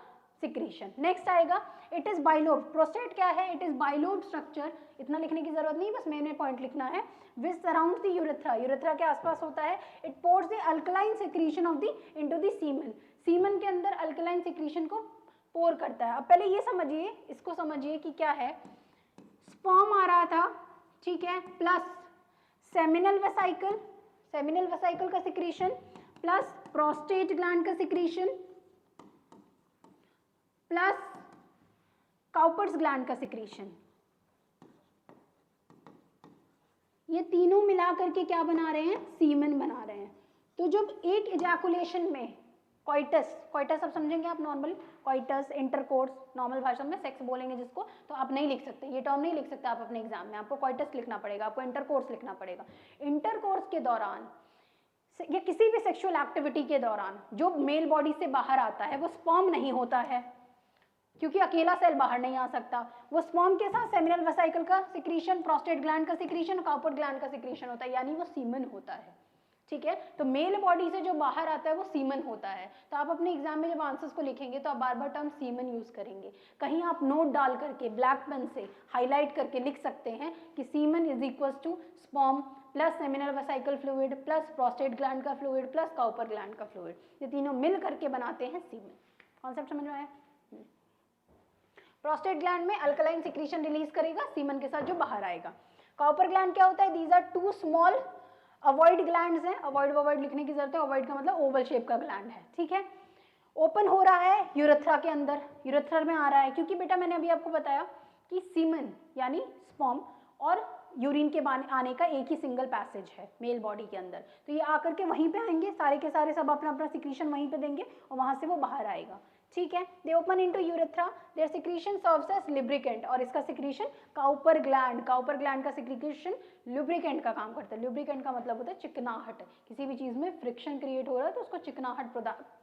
सिक्रीशन। नेक्स्ट आएगा, इट इज बाइलोब, प्रोस्टेट क्या है, इट इज बाइलोब स्ट्रक्चर, इतना लिखने की जरूरत नहीं, बस मैंने पॉइंट लिखना है, विच सराउंड्स द यूरेथ्रा, यूरेथ्रा के आसपास होता है। It pores the alkaline secretion of the into the semen, semen के अंदर अल्कलाइन सिक्रीशन को पोर करता है। अब पहले ये समझिए, इसको समझिए कि क्या है, स्पर्म आ रहा था, ठीक है, plus seminal vesicle, seminal vesicle का सिक्रीशन, प्लस प्रोस्टेट ग्लैंड का सिक्रीशन, प्लस काउपर्स ग्लैंड का सिक्रीशन, ये तीनों मिला करके क्या बना रहे हैं, सीमन बना रहे हैं। तो जब एक इजैकुलेशन में कोइटस, कोइटस अब समझेंगे आप नॉर्मल, कोइटस इंटरकोर्स, नॉर्मल भाषा में सेक्स बोलेंगे जिसको, तो आप नहीं लिख सकते, ये टर्म नहीं लिख सकते आप अपने एग्जाम में, आपको कोइटस लिखना पड़ेगा, आपको इंटरकोर्स लिखना पड़ेगा। इंटरकोर्स के दौरान या किसी भी सेक्सुअल एक्टिविटी के दौरान जो मेल बॉडी से बाहर आता है वो स्पर्म नहीं होता है, क्योंकि अकेला सेल बाहर नहीं आ सकता, वो स्पर्म के साथ सेमिनल वेसिकल का सिक्रीशन, प्रोस्टेट ग्लैंड का सिक्रीशन, काउपर ग्लैंड का सिक्रीशन होता है, यानी वो सीमन होता है, ठीक है। तो मेल बॉडी से जो बाहर आता है वो सीमन होता है। तो आप अपने एग्जाम में जब आंसर्स को लिखेंगे तो आप बार बार टर्म सीमन यूज करेंगे, कहीं आप नोट डाल करके ब्लैक पेन से हाईलाइट करके लिख सकते हैं कि semen is equal to sperm plus seminal vesicle fluid plus prostate gland का फ्लूइड प्लस काउपर ग्लैंड का फ्लूइड, ये तीनों मिल करके बनाते हैं सीमन। कॉन्सेप्ट समझ में आया? प्रोस्टेट ग्लैंड में अल्कलाइन सिक्रीशन रिलीज करेगा सीमन के साथ जो बाहर आएगा। काउपर ग्लैंड क्या होता है, these are 2 small avoid glands हैं, अवॉइड लिखने की जरूरत है, अवॉइड का मतलब ओवल शेप का ग्लैंड है, ठीक है। ओपन हो रहा है यूरेथ्रा के अंदर, यूरेथ्रा में आ रहा है, क्योंकि बेटा मैंने अभी आपको बताया कि सीमन यानी स्पर्म और यूरिन के आने का एक ही सिंगल पैसेज है मेल बॉडी के अंदर, तो ये आकर के वहीं पे आएंगे, सारे के सारे सब अपना अपना सिक्रीशन वहीं पे देंगे और वहां से वो बाहर आएगा, ठीक है। They open into urethra, their secretion serves as lubricant, और इसका सिक्रीशन काउपर ग्लैंड का सिक्रीशन लुब्रिकेंट का काम करता है। लुब्रिकेंट का मतलब होता है चिकनाहट, किसी भी चीज में फ्रिक्शन क्रिएट हो रहा है तो उसको चिकनाहट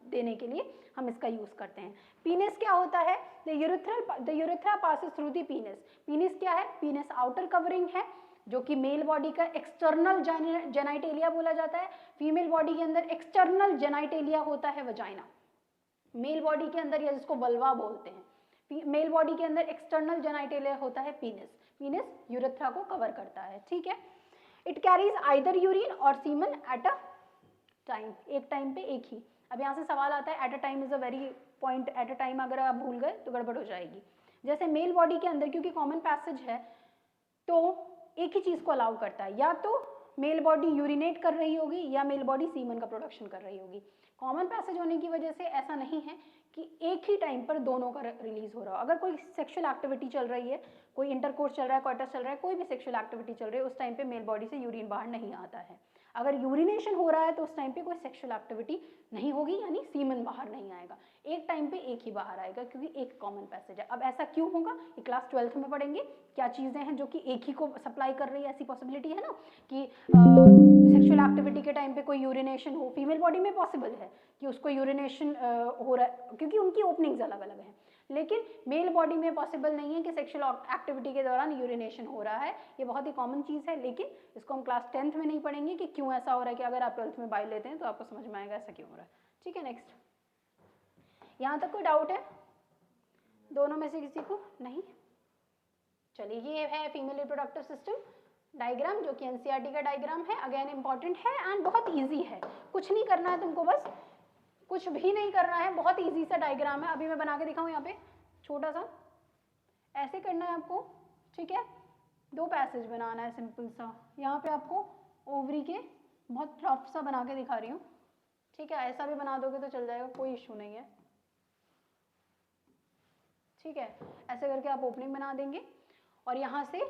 देने के लिए हम इसका यूज करते हैं। पीनिस क्या होता है, the urethra passes through the penis, penis क्या है, पीनिस आउटर कवरिंग है जो कि मेल बॉडी का एक्सटर्नल जेनाइटेलिया बोला जाता है, फीमेल बॉडी के अंदर एक्सटर्नल जेनाइटेलिया होता है वजाइना, मेल बॉडी के अंदर या जिसको वल्वा बोलते हैं, मेल बॉडी के अंदर एक्सटर्नल जेनाइटेलिया होता है पीनिस, पीनिस यूरेथ्रा को कवर करता है, ठीक है। इट कैरीज आइदर यूरिन और सीमन एट अ टाइम, एक टाइम पे एक ही। अब यहाँ से सवाल आता है at a time is a very point, at a time अगर आप भूल गए तो गड़बड़ हो जाएगी। जैसे मेल बॉडी के अंदर क्योंकि कॉमन पैसेज है तो एक ही चीज़ को अलाउ करता है, या तो मेल बॉडी यूरिनेट कर रही होगी या मेल बॉडी सीमन का प्रोडक्शन कर रही होगी। कॉमन पैसेज होने की वजह से ऐसा नहीं है कि एक ही टाइम पर दोनों का रिलीज हो रहा हो। अगर कोई सेक्सुअल एक्टिविटी चल रही है, कोई इंटरकोर्स चल रहा है, क्वार्टर्स चल रहा है, कोई भी सेक्सुअल एक्टिविटी चल रही है, उस टाइम पे मेल बॉडी से यूरिन बाहर नहीं आता है। अगर यूरिनेशन हो रहा है तो उस टाइम पे कोई सेक्सुअल एक्टिविटी नहीं होगी, यानी सीमन बाहर नहीं आएगा। एक टाइम पे एक ही बाहर आएगा क्योंकि एक कॉमन पैसेज है। अब ऐसा क्यों होगा ये क्लास 12th में पढ़ेंगे, क्या चीज़ें हैं जो कि एक ही को सप्लाई कर रही है। ऐसी पॉसिबिलिटी है ना कि सेक्सुअल एक्टिविटी के टाइम पे कोई यूरिनेशन हो, फीमेल बॉडी में पॉसिबल है कि उसको यूरिनेशन हो रहा है क्योंकि उनकी ओपनिंग्स अलग अलग हैं, लेकिन मेल बॉडी में पॉसिबल नहीं है कि सेक्सुअल एक्टिविटी के दौरान यूरिनेशन हो रहा है। ये बहुत ही कॉमन चीज़ है, लेकिन इसको हम क्लास 10th में नहीं पढ़ेंगे कि क्यों ऐसा हो रहा है, कि अगर आप 12th में बायो लेते हैं तो आपको समझ में आएगा ऐसा क्यों हो रहा है। ठीक है, नेक्स्ट। यहाँ तक कोई डाउट है दोनों में से किसी को? नहीं? चलिए, ये है फीमेल रिप्रोडक्टिव सिस्टम डायग्राम, जो कि एनसीईआरटी का डायग्राम है। अगेन इंपॉर्टेंट है एंड बहुत ईजी है, कुछ नहीं करना है तुमको, बस कुछ भी नहीं करना है, बहुत ईजी सा डायग्राम है। अभी मैं बना के दिखाऊं, यहाँ पे छोटा सा ऐसे करना है आपको। ठीक है, दो पैसेज बनाना है सिंपल सा। यहाँ पे आपको ओवरी के बहुत रफ सा बना के दिखा रही हूँ। ठीक है, ऐसा भी बना दोगे तो चल जाएगा, कोई इशू नहीं है। ठीक है, ऐसे करके आप ओपनिंग बना देंगे और यहाँ से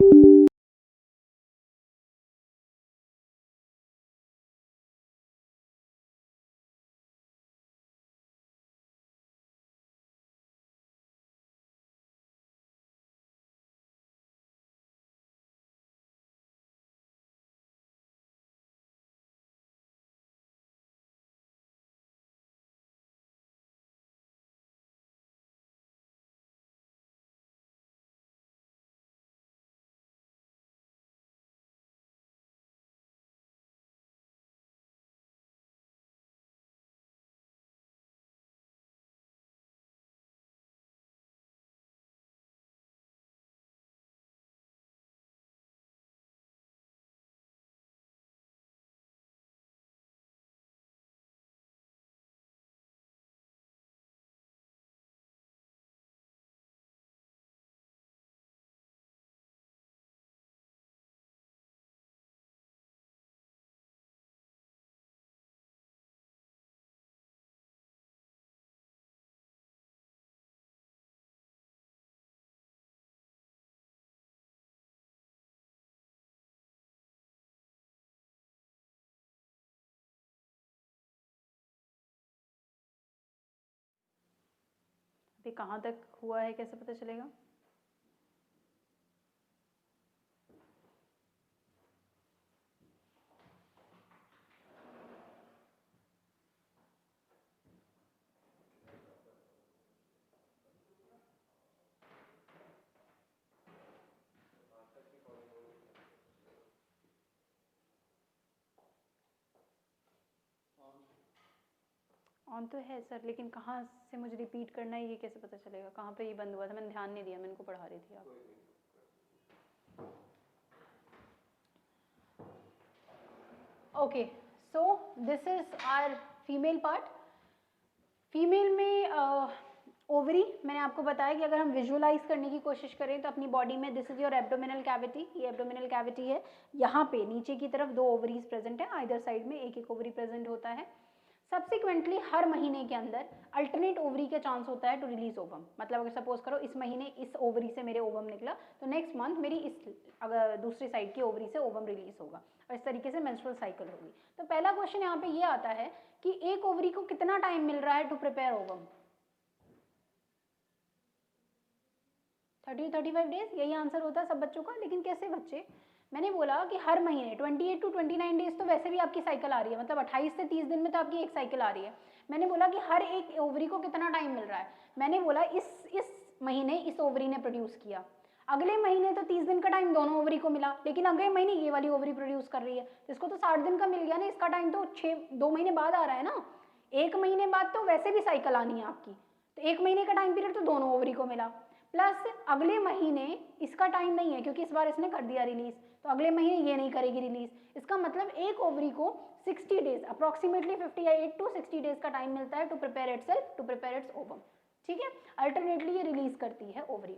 अभी कहाँ तक हुआ है कैसे पता चलेगा? ऑन तो है सर, लेकिन कहाँ से मुझे रिपीट करना है ये कैसे पता चलेगा? कहाँ पे ये बंद हुआ था? मैंने ध्यान नहीं दिया, मैं इनको पढ़ा रही थी। आप okay, so this is our female part. Female में ओवरी मैंने आपको बताया कि अगर हम विजुअलाइज करने की कोशिश करें तो अपनी बॉडी में, this is your abdominal cavity, ये एब्डोमिनल कैविटी है। यहाँ पे नीचे की तरफ दो ओवरीज प्रेजेंट है, आइदर साइड में एक एक ओवरी प्रेजेंट होता है। सब्सिक्वेंटली हर महीने के अंदर अल्टरनेट ओवरी का चांस होता है टू रिलीज ओवम। मतलब अगर सपोज करो इस महीने इस ओवरी से मेरे ओवम निकला तो नेक्स्ट मंथ मेरी इस अगर दूसरी साइड की ओवरी से ओवम रिलीज होगा और इस तरीके से मेंस्ट्रुअल साइकिल होगी। तो पहला क्वेश्चन यहाँ पे ये आता है कि एक ओवरी को कितना टाइम मिल रहा है टू प्रिपेयर ओवम? 30-35 डेज, यही आंसर होता है सब बच्चों का। लेकिन कैसे बच्चे? मैंने बोला कि हर महीने 28 to 29 डेज तो वैसे भी आपकी साइकिल आ रही है, मतलब 28 से 30 दिन में तो आपकी एक साइकिल आ रही है। मैंने बोला कि हर एक ओवरी को कितना टाइम मिल रहा है? मैंने बोला इस महीने इस ओवरी ने प्रोड्यूस किया, अगले महीने तो 30 दिन का टाइम दोनों ओवरी को मिला, लेकिन अगले महीने ये वाली ओवरी प्रोड्यूस कर रही है, तो इसको तो 60 दिन का मिल गया ना। इसका टाइम तो 2 महीने बाद आ रहा है ना, 1 महीने बाद तो वैसे भी साइकिल आनी है आपकी, तो 1 महीने का टाइम पीरियड तो दोनों ओवरी को मिला। प्लस अगले महीने इसका टाइम नहीं है क्योंकि इस बार इसने कर दिया रिलीज, तो अगले महीने ये नहीं करेगी रिलीज। इसका मतलब एक ओवरी को 60 डेज, अप्रोक्सीमेटली 58 to 60 डेज का टाइम मिलता है to prepare itself, to prepare its ovum. ठीक है, अल्टरनेटली ये रिलीज करती है ओवरी।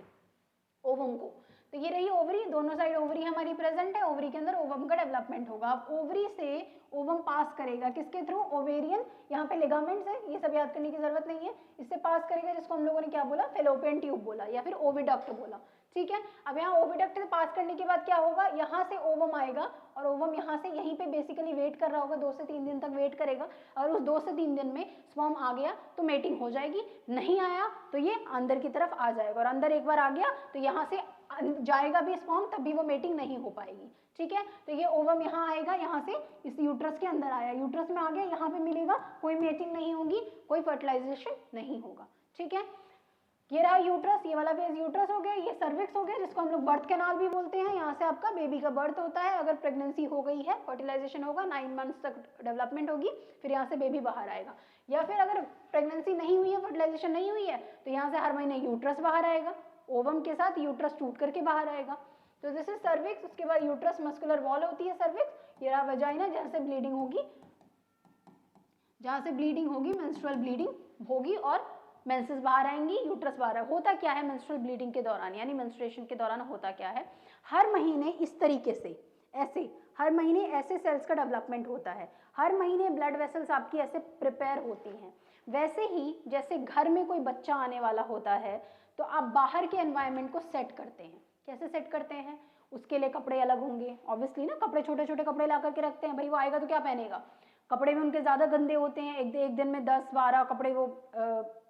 ओवम को। तो ये रही ओवरी, दोनों साइड ओवरी हमारी प्रेजेंट है, ओवरी के अंदर ओवम का डेवलपमेंट होगा। अब ओवरी से ओवम पास करेगा किसके थ्रू, ओवेरियन, यहाँ पे लिगामेंट्स है, ये सब याद करने की जरूरत नहीं है, इससे पास करेगा जिसको हम लोगों ने क्या बोला, फेलोपियन ट्यूब बोला या फिर ओविडक्ट बोला, ठीक है। अब यहाँ ओविडक्ट से पास करने के बाद क्या होगा, यहाँ से ओवम आएगा और ओवम यहाँ से यहीं पे बेसिकली वेट कर रहा होगा, 2 से 3 दिन तक वेट करेगा, और उस 2 से 3 दिन में स्पर्म आ गया तो मेटिंग हो जाएगी, नहीं आया तो ये अंदर की तरफ आ जाएगा, और अंदर एक बार आ गया तो यहाँ से जाएगा भी स्पर्म, तब भी वो मेटिंग नहीं हो पाएगी, ठीक है। तो ये ओवम यहाँ आएगा, यहाँ से इस यूट्रस के अंदर आया, यूट्रस में आ गया, यहाँ पे मिलेगा, कोई मेटिंग नहीं होगी, कोई फर्टिलाइजेशन नहीं होगा, ठीक है। ये रहा यूट्रस, ये वाला फेज यूट्रस हो गया, ये सर्विक्स हो गया जिसको हम लोग बर्थ कैनाल भी बोलते हैं, यहाँ से आपका बेबी का बर्थ होता है, अगर प्रेगनेंसी हो गई है फर्टिलाइजेशन होगा, 9 मंथ्स तक डेवलपमेंट होगी, फिर यहाँ से बेबी बाहर आएगा, या फिर अगर प्रेगनेंसी नहीं हुई है, फर्टिलाइजेशन नहीं हुई है, तो यहाँ से हर महीने यूट्रस बाहर आएगा, ओवम के साथ यूट्रस टूट करके बाहर आएगा, तो दिस इज सर्विक्स। उसके बाद यूट्रस मस्कुलर वॉल होती है सर्विक्स, ये रहा वजाइना, जहाँ से ब्लीडिंग होगी, जहाँ से ब्लीडिंग होगी मेंस्ट्रुअल ब्लीडिंग होगी और मेंसेस बाहर आएंगी, यूट्रस बाहर। होता क्या है मेंस्ट्रुअल ब्लीडिंग के दौरान यानी मेंस्ट्रुएशन के दौरान होता क्या है, हर महीने इस तरीके से ऐसे हर महीने ऐसे सेल्स का डेवलपमेंट होता है, हर महीने ब्लड वेसल्स आपकी ऐसे प्रिपेयर होती हैं। वैसे ही जैसे घर में कोई बच्चा आने वाला होता है तो आप बाहर के एनवायरनमेंट को सेट करते हैं, कैसे सेट करते हैं, उसके लिए कपड़े अलग होंगे, ऑब्वियसली ना, कपड़े छोटे छोटे कपड़े ला करके रखते हैं, भाई वो आएगा तो क्या पहनेगा, कपड़े में उनके ज़्यादा गंदे होते हैं, एक दिन में 10-12 कपड़े वो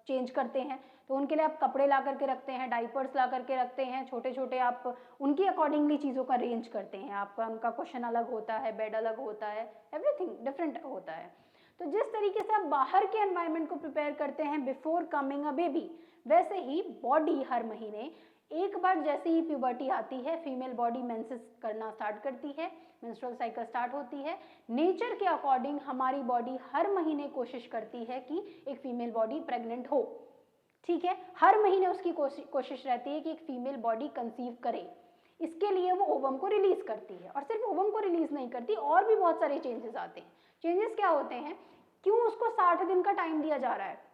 चेंज करते हैं, तो उनके लिए आप कपड़े ला करके रखते हैं, डाइपर्स ला करके रखते हैं, छोटे छोटे आप उनकी अकॉर्डिंगली चीज़ों का अरेंज करते हैं, आपका उनका क्वेश्चन अलग होता है, बेड अलग होता है, एवरीथिंग डिफरेंट होता है। तो जिस तरीके से आप बाहर के एनवायरनमेंट को प्रिपेयर करते हैं बिफोर कमिंग अ बेबी, वैसे ही बॉडी हर महीने एक बार जैसे ही प्यूबर्टी आती है, फीमेल बॉडी मेंसेस करना स्टार्ट करती है, मेंस्ट्रुअल साइकिल स्टार्ट होती है, नेचर के अकॉर्डिंग हमारी बॉडी हर महीने कोशिश करती है कि एक फीमेल बॉडी प्रेग्नेंट हो, ठीक है, हर महीने उसकी कोशिश रहती है कि एक फीमेल बॉडी कंसीव करे, इसके लिए वो ओवम को रिलीज करती है, और सिर्फ ओवम को रिलीज नहीं करती, और भी बहुत सारे चेंजेस आते हैं। चेंजेस क्या होते हैं, क्यों उसको 60 दिन का टाइम दिया जा रहा है,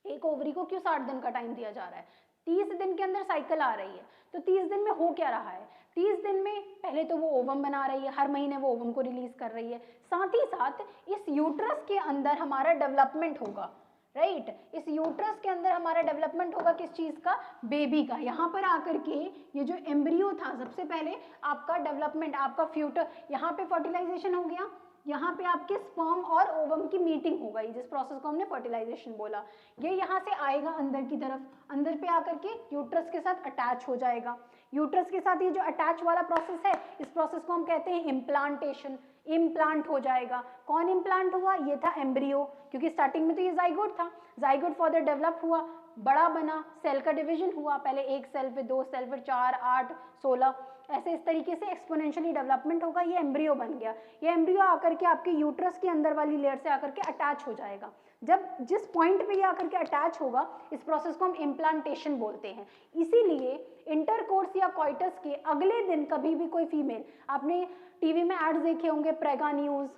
एक ओवरी को क्यों 60 दिन का टाइम दिया जा रहा है, 30 दिन के अंदर साइकिल आ रही है, तो 30 दिन में हो क्या रहा है, 30 दिन में पहले तो वो ओवम बना रही है, हर महीने वो ओवम को रिलीज कर रही है, साथ ही साथ इस यूट्रस के अंदर हमारा डेवलपमेंट होगा, राइट, इस यूट्रस के अंदर हमारा डेवलपमेंट होगा किस चीज का, बेबी का। यहाँ पर आकर के ये जो एम्ब्रियो था, सबसे पहले आपका डेवलपमेंट, आपका फ्यूचर, यहाँ पे फर्टिलाइजेशन हो गया, यहाँ पे आपके स्पर्म और ओवम की मीटिंग हो गई, जिस प्रोसेस को हमने फर्टिलाइजेशन बोला, ये यहाँ से आएगा अंदर की तरफ, अंदर पे आकर के यूट्रस के साथ अटैच हो जाएगा, यूट्रस के साथ ये जो अटैच वाला प्रोसेस है, इस प्रोसेस को हम कहते हैं इम्प्लांटेशन, इम्प्लांट हो जाएगा। कौन इम्प्लांट हुआ, ये था एम्ब्रियो, क्योंकि स्टार्टिंग में तो ये जाइगोट था, जाइगोट फर्दर डेवलप हुआ, बड़ा बना, सेल का डिवीजन हुआ, पहले 1 सेल, फिर 2 सेल, फिर 4, 8, 16, ऐसे इस तरीके से एक्सपोनेंशियली डेवलपमेंट होगा, ये एम्ब्रियो बन गया। ये एम्ब्रियो आकर के आपके यूट्रस के अंदर वाली लेयर से आकर के अटैच हो जाएगा, जब जिस पॉइंट पे ये आकर के अटैच होगा, इस प्रोसेस को हम इम्प्लांटेशन बोलते हैं। इसीलिए इंटरकोर्स या कॉइटस के अगले दिन कभी भी कोई फीमेल, आपने टीवी में एड्स देखे होंगे, प्रेगा न्यूज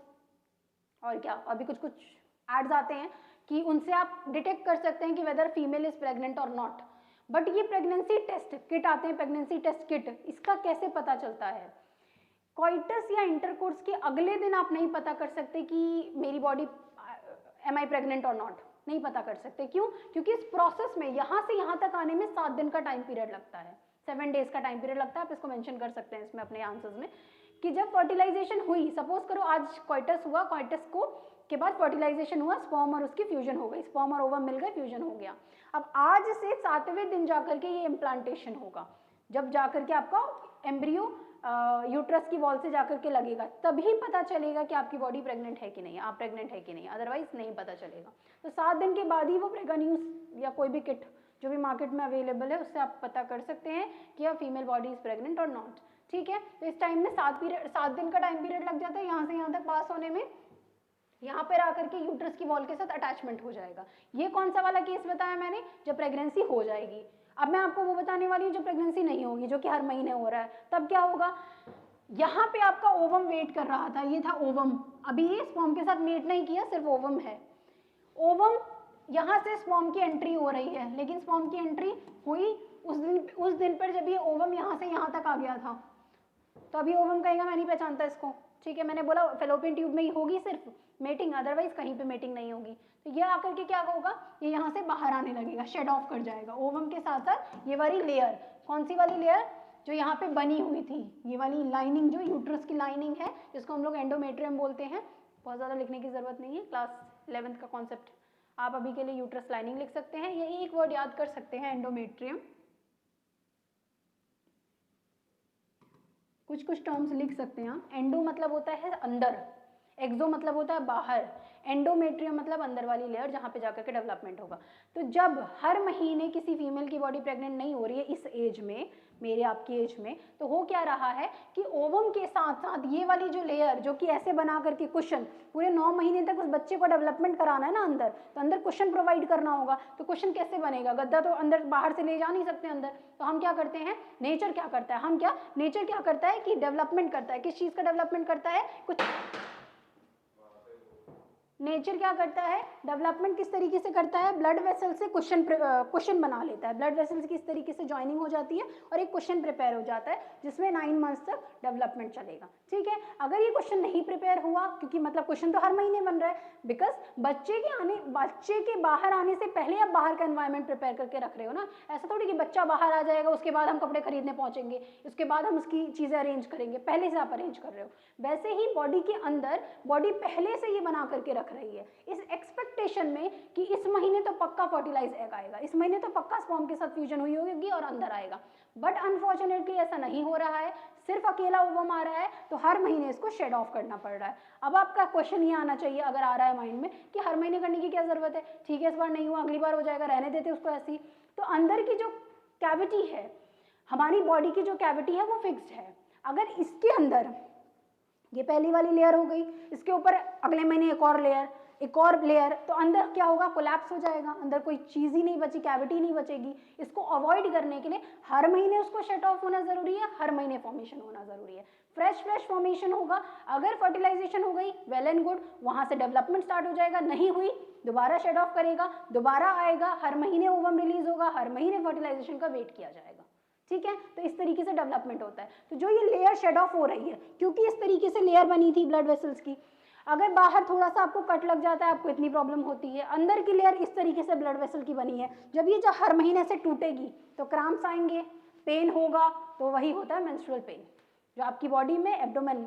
और क्या अभी कुछ कुछ एड्स आते हैं कि उनसे आप डिटेक्ट कर सकते हैं कि वेदर फीमेल इज प्रेग्नेंट और नॉट, बट ये प्रेगनेंसी टेस्ट किट आते हैं, प्रेगनेंसी टेस्ट किट, इसका कैसे पता चलता है, कॉइटस या इंटरकोर्स के अगले दिन आप नहीं पता कर सकते कि मेरी बॉडी एम आई प्रेग्नेंट और नॉट, नहीं पता कर सकते, क्यों, क्योंकि इस प्रोसेस में यहाँ से यहाँ तक आने में 7 दिन का टाइम पीरियड लगता है, 7 डेज का टाइम पीरियड लगता है, आप इसको मेंशन कर सकते हैं इसमें अपने आंसर्स में, कि जब फर्टिलाइजेशन हुई, सपोज करो आज कॉइटस हुआ, कॉइटस को के बाद फर्टिलाइजेशन हुआ, स्पर्म और उसकी फ्यूजन हो गई, स्पर्म और ओवम मिल गए, फ्यूजन हो गया, अब आज से 7वें दिन जाकर के ये इम्प्लांटेशन होगा, जब जाकर के आपका एम्ब्रियो यूट्रस की वॉल से जाकर के लगेगा, तभी पता चलेगा कि आपकी बॉडी प्रेग्नेंट है कि नहीं, आप प्रेग्नेंट है कि नहीं, अदरवाइज नहीं पता चलेगा। तो 7 दिन के बाद ही वो प्रेगा न्यूज या कोई भी किट जो भी मार्केट में अवेलेबल है उससे आप पता कर सकते हैं कि आप फीमेल बॉडी इज प्रेग्नेंट और नॉट, ठीक है। तो इस टाइम में 7 दिन का टाइम पीरियड लग जाता है यहाँ से यहाँ तक पास होने में, यहाँ पर आकर के यूट्रस की वॉल के साथ अटैचमेंट हो जाएगा। ये कौन सा वाला केस बताया मैंने, जब प्रेगनेंसी हो जाएगी। अब मैं आपको वो बताने वाली हूँ जो प्रेगनेंसी नहीं होगी, जो कि हर महीने हो रहा है, तब क्या होगा, यहाँ पे आपका ओवम वेट कर रहा था, ये था ओवम, अभी ये स्पर्म के साथ मीट नहीं किया, सिर्फ ओवम है, ओवम यहाँ से स्पर्म की एंट्री हो रही है, लेकिन स्पर्म की एंट्री हुई, उस दिन पर जब ये ओवम यहाँ से यहाँ तक आ गया था, तो अभी ओवम कहेगा मैं नहीं पहचानता इसको, ठीक है, मैंने बोला फेलोपियन ट्यूब में ही होगी सिर्फ मेटिंग, अदरवाइज कहीं पे मेटिंग नहीं होगी। तो ये आकर के क्या होगा, ये यहाँ से बाहर आने लगेगा, शेड ऑफ कर जाएगा ओवम के साथ साथ ये वाली लेयर। कौन सी वाली लेयर, जो यहाँ पे बनी हुई थी, ये वाली लाइनिंग जो यूट्रस की लाइनिंग है, जिसको हम लोग एंडोमेट्रियम बोलते हैं। बहुत ज़्यादा लिखने की जरूरत नहीं है, क्लास 11th का कॉन्सेप्ट। आप अभी के लिए यूट्रस लाइनिंग लिख सकते हैं, ये एक वर्ड याद कर सकते हैं, एंडोमेट्रियम। कुछ कुछ टर्म्स लिख सकते हैं आप। एंडो मतलब होता है अंदर, एक्सो मतलब होता है बाहर, एंडोमेट्रियम मतलब अंदर वाली लेयर जहाँ पे जाकर के डेवलपमेंट होगा। तो जब हर महीने किसी फीमेल की बॉडी प्रेग्नेंट नहीं हो रही है इस एज में, मेरे आपकी एज में, तो हो क्या रहा है कि ओवम के साथ साथ ये वाली जो लेयर जो कि ऐसे बना करके कुशन, पूरे 9 महीने तक उस बच्चे को डेवलपमेंट कराना है ना अंदर, तो अंदर कुशन प्रोवाइड करना होगा। तो कुशन कैसे बनेगा, गद्दा तो अंदर बाहर से ले जा नहीं सकते अंदर, तो हम क्या करते हैं, नेचर क्या करता है, नेचर क्या करता है कि डेवलपमेंट करता है। किस चीज़ का डेवलपमेंट करता है, कुछ नेचर क्या करता है, डेवलपमेंट किस तरीके से करता है, ब्लड वेसल से क्वेश्चन बना लेता है, ब्लड वेसल्स की इस तरीके से ज्वाइनिंग हो जाती है और एक क्वेश्चन प्रिपेयर हो जाता है जिसमें 9 मंथ्स तक डेवलपमेंट चलेगा, ठीक है। अगर ये क्वेश्चन नहीं प्रिपेयर हुआ, क्योंकि मतलब क्वेश्चन तो हर महीने बन रहा है, बिकॉज बच्चे के बाहर आने से पहले आप बाहर का एनवायरनमेंट प्रिपेयर करके रख रहे हो ना। ऐसा थोड़ी कि बच्चा बाहर आ जाएगा उसके बाद हम कपड़े खरीदने पहुंचेंगे, उसके बाद हम उसकी चीज़ें अरेंज करेंगे, पहले से आप अरेंज कर रहे हो। वैसे ही बॉडी के अंदर बॉडी पहले से ये बना करके रख रही है, इस एक्सपेक्टेशन में कि इस महीने तो पक्का फर्टिलाइज एग आएगा, इस महीने तो पक्का स्पर्म के साथ फ्यूजन हुई होगी और अंदर आएगा। बट अनफॉर्चुनेटली ऐसा नहीं हो रहा है, सिर्फ अकेला ओवम आ रहा है, तो हर महीने इसको शेड ऑफ करना पड़ रहा है। अब आपका क्वेश्चन ये आना चाहिए अगर आ रहा है माइंड में कि हर महीने करने की क्या जरूरत है, ठीक है इस बार नहीं हुआ अगली बार हो जाएगा, रहने देते उसको ऐसी। तो अंदर की जो कैविटी है, हमारी बॉडी की जो कैविटी है वो फिक्स्ड है। अगर इसके अंदर, ये पहली वाली लेयर हो गई, इसके ऊपर अगले महीने एक और लेयर, तो अंदर क्या होगा, कोलैप्स हो जाएगा, अंदर कोई चीज़ ही नहीं बची, कैविटी नहीं बचेगी। इसको अवॉइड करने के लिए हर महीने उसको शट ऑफ होना जरूरी है, हर महीने फॉर्मेशन होना जरूरी है। फ्रेश फॉर्मेशन होगा, अगर फर्टिलाइजेशन हो गई वेल एंड गुड, वहाँ से डेवलपमेंट स्टार्ट हो जाएगा, नहीं हुई दोबारा शेड ऑफ करेगा, दोबारा आएगा, हर महीने ओवम रिलीज होगा, हर महीने फर्टिलाइजेशन का वेट किया जाएगा, ठीक है। तो इस तरीके से डेवलपमेंट होता है। तो जो ये लेयर शेड ऑफ हो रही है, क्योंकि इस तरीके से लेयर बनी थी ब्लड वेसल्स की, अगर बाहर थोड़ा सा आपको कट लग जाता है आपको इतनी प्रॉब्लम होती है, अंदर की लेयर इस तरीके से ब्लड वेसल की बनी है, जब ये हर महीने से टूटेगी तो क्रैम्प्स आएंगे, पेन होगा, तो वही होता है मेंस्ट्रुअल पेन, जो आपकी बॉडी में एब्डोमेन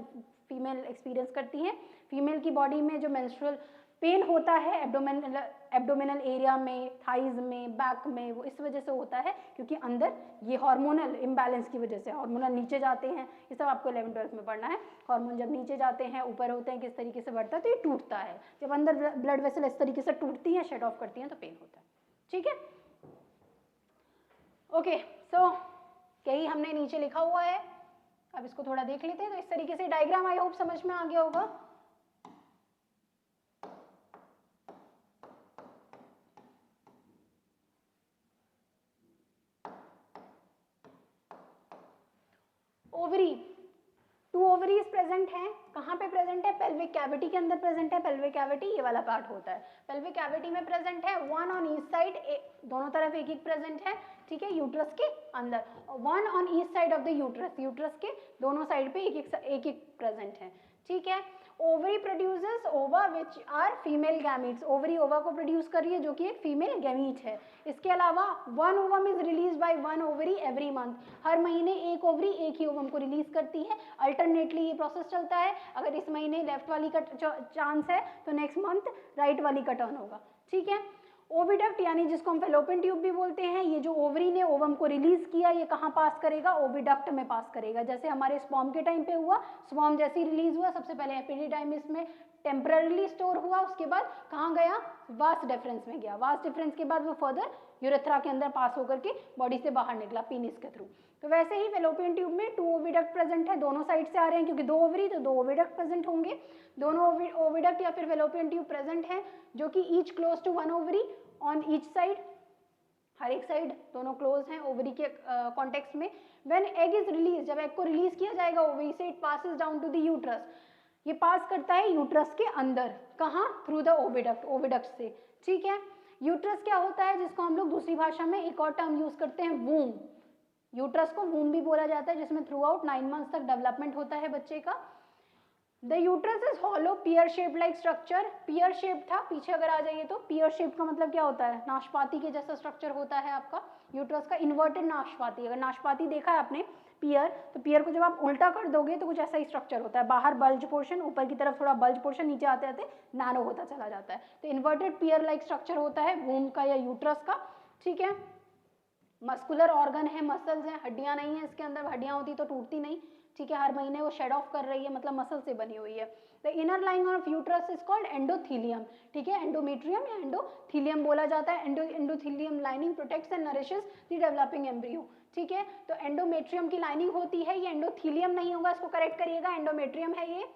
फीमेल एक्सपीरियंस करती है। फीमेल की बॉडी में जो मेंस्ट्रुअल पेन होता है एब्डोमिनल एरिया में, थाइज में, बैक में, वो इस वजह से होता है क्योंकि अंदर ये हार्मोनल इम्बैलेंस की वजह से हार्मोनल नीचे जाते हैं। ये सब आपको 11th-12th में पढ़ना है। हार्मोन जब नीचे जाते हैं ऊपर होते हैं किस तरीके से बढ़ता है, तो ये टूटता है। जब अंदर ब्लड वेसल इस तरीके से टूटती है, शेड ऑफ करती हैं, तो पेन होता है, ठीक है। ओके, सो यही हमने नीचे लिखा हुआ है। अब इसको थोड़ा देख लेते हैं। तो इस तरीके से डायग्राम आई होप समझ में आ गया होगा। ओवरी, 2 ओवरीज प्रेजेंट हैं। कहाँ पे प्रेजेंट है, पेल्विक कैविटी के अंदर प्रेजेंट है। पेल्विक कैविटी ये वाला पार्ट होता है, पेल्विक कैविटी में प्रेजेंट है। 1 ऑन ईच साइड, दोनों तरफ एक एक प्रेजेंट है, ठीक है, यूट्रस के अंदर। 1 on each side of the uterus, uterus के दोनों साइड पे एक एक प्रेजेंट है, ठीक है। Ovary produces ova which are female gametes, ovary ova को प्रोड्यूस कर रही है जो कि एक फीमेल गैमीट है। इसके अलावा 1 ovum is release by 1 ovary every month, हर महीने एक ओवरी एक ही ओवम को रिलीज करती है। अल्टरनेटली ये प्रोसेस चलता है, अगर इस महीने लेफ्ट वाली का चांस है तो नेक्स्ट मंथ राइट वाली का टर्न होगा, ठीक है। ओविडक्ट यानी जिसको हम फेलोपियन ट्यूब भी बोलते हैं, ये जो ओवरी ने ओवम को रिलीज किया ये कहाँ पास करेगा, ओविडक्ट में पास करेगा। जैसे हमारे स्पर्म के टाइम पे हुआ, स्पर्म जैसे ही रिलीज हुआ सबसे पहले एपिडिडाइमिस में टेम्पररीली स्टोर हुआ, उसके बाद कहाँ गया, वास्ट डिफरेंस में गया। वास्ट डिफरेंस के बाद वो फर्दर यूरेथ्रा के अंदर पास होकर के बॉडी से बाहर निकला पीनिस के थ्रू। तो वैसे ही फेलोपियन ट्यूब में 2 ओविडक्ट प्रेजेंट है, दोनों साइड से आ रहे हैं क्योंकि 2 ओवरी तो 2 ओविडक्ट प्रेजेंट होंगे। दोनों ओविडक्ट या फिर फेलोपियन ट्यूब प्रेजेंट है जो कि each close to 1 ovary on each side, हर एक साइड दोनों क्लोज हैं ओवरी के कॉन्टेक्स्ट में। व्हेन एग इज रिलीज, जब एग को रिलीज किया जाएगा ओवरी से, it passes down to the uterus, ये पास करता है यूट्रस के अंदर, कहाँ, थ्रू द ओविडक्ट, ओविडक्ट से, ठीक है। यूट्रस क्या होता है, जिसको हम लोग दूसरी भाषा में एक और टर्म यूज करते हैं, वूम। यूट्रस को वूम भी बोला जाता है, जिसमें थ्रू आउट 9 मंथ्स तक डेवलपमेंट होता है बच्चे का। The uterus is hollow peer shape like structure. Peer shape था, पीछे अगर आ जाइए तो पियर शेप का मतलब क्या होता है, नाशपाती के जैसा स्ट्रक्चर होता है आपका यूट्रस का, इन्वर्टेड नाशपाती। अगर नाशपाती देखा है आपने पियर, तो पियर को जब आप उल्टा कर दोगे तो कुछ ऐसा ही स्ट्रक्चर होता है, बाहर बल्ज पोर्शन, ऊपर की तरफ थोड़ा बल्ज पोर्शन, नीचे आते आते नैनो होता चला जाता है। तो इन्वर्टेड पियर लाइक स्ट्रक्चर होता है वूम का या यूट्रस का, ठीक है। मस्कुलर ऑर्गन है, मसल्स हैं, हड्डियां नहीं है इसके अंदर, हड्डियां होती तो टूटती नहीं, ठीक है। हर महीने वो शेड ऑफ कर रही है, मतलब मसल से बनी हुई है। The inner lining of uterus is called endothelium, ठीक है। एंडोमेट्रियम या एंडोथीलियम बोला जाता है। Endothelium lining protects and nourishes the developing embryo, ठीक है। तो एंडोमेट्रियम की लाइनिंग होती है, ये एंडोथीलियम नहीं होगा, इसको करेक्ट करिएगा, एंडोमेट्रियम है ये,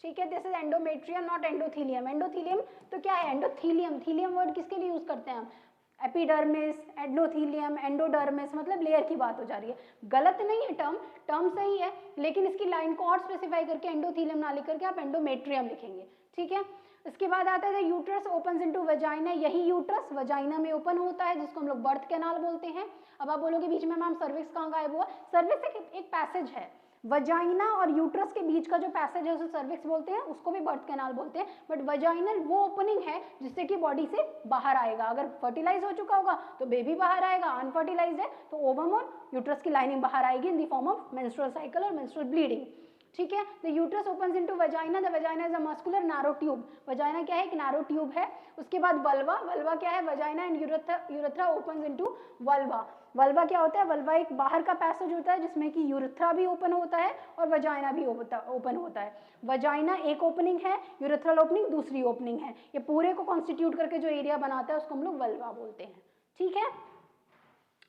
ठीक है। This is endometrium not endothelium. Endothelium तो क्या है, एंडोथीलियम, थीलियम वर्ड किसके लिए यूज करते हैं हम, एपिडर्मिस, एंडोथीलियम, एंडोडर्मिस, मतलब लेयर की बात हो जा रही है। गलत नहीं है टर्म, टर्म सही है, लेकिन इसकी लाइन को और स्पेसिफाई करके एंडोथीलियम ना लिख करके आप एंडोमेट्रियम लिखेंगे, ठीक है। इसके बाद आता है यूट्रस ओपन्स इनटू वजाइना। यही यूट्रस वजाइना में ओपन होता है, जिसको हम लोग बर्थ कैनाल बोलते हैं। अब आप बोलोगे बीच में मैम सर्विक्स कहाँ गायब हुआ, सर्विक्स एक पैसेज है, वजाइना और यूट्रस के बीच का जो पैसेज है उसे सर्विक्स बोलते हैं, उसको भी बर्थ कैनाल बोलते हैं। बट वजाइनल वो ओपनिंग है जिससे कि बॉडी से बाहर आएगा, अगर फर्टिलाइज हो चुका होगा तो बेबी बाहर आएगा, अनफर्टिलाइज है तो ओवम और यूट्रस की लाइनिंग बाहर आएगी in the form of menstrual cycle और मेंस्ट्रुअल ब्लीडिंग, ठीक है। The uterus opens into vagina, the vagina is a muscular narrow tube. Vagina क्या है, एक नैरो ट्यूब है। उसके बाद वल्वा, वल्वा क्या है, vagina and urethra opens into vulva. Vulva क्या होता है, वल्वा एक बाहर का पैसेज होता है जिसमें कि यूरेथ्रा भी ओपन होता है और वजाइना भी ओपन होता है। वजाइना एक ओपनिंग है, यूरेथ्रल ओपनिंग दूसरी ओपनिंग है। ये पूरे को कॉन्स्टिट्यूट करके जो एरिया बनाता है उसको हम लोग वल्वा बोलते हैं, ठीक है।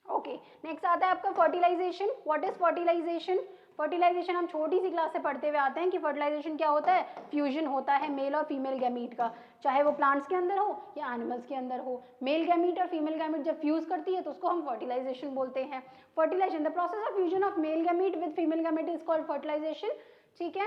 ओके, नेक्स्ट आता है आपका fertilisation. What is fertilisation? Fertilisation हम छोटी सी क्लास से पढ़ते हुए आते हैं कि फर्टिलाइजेशन क्या होता है, फ्यूजन होता है मेल और फीमेल गैमीट का, चाहे वो प्लांट्स के अंदर हो या एनिमल्स के अंदर हो। मेल गैमीट और फीमेल गैमीट जब फ्यूज करती है तो उसको हम फर्टिलाइजेशन बोलते हैं। Fertilisation, the process of fusion of male gamete with female gamete is called fertilisation, ठीक है।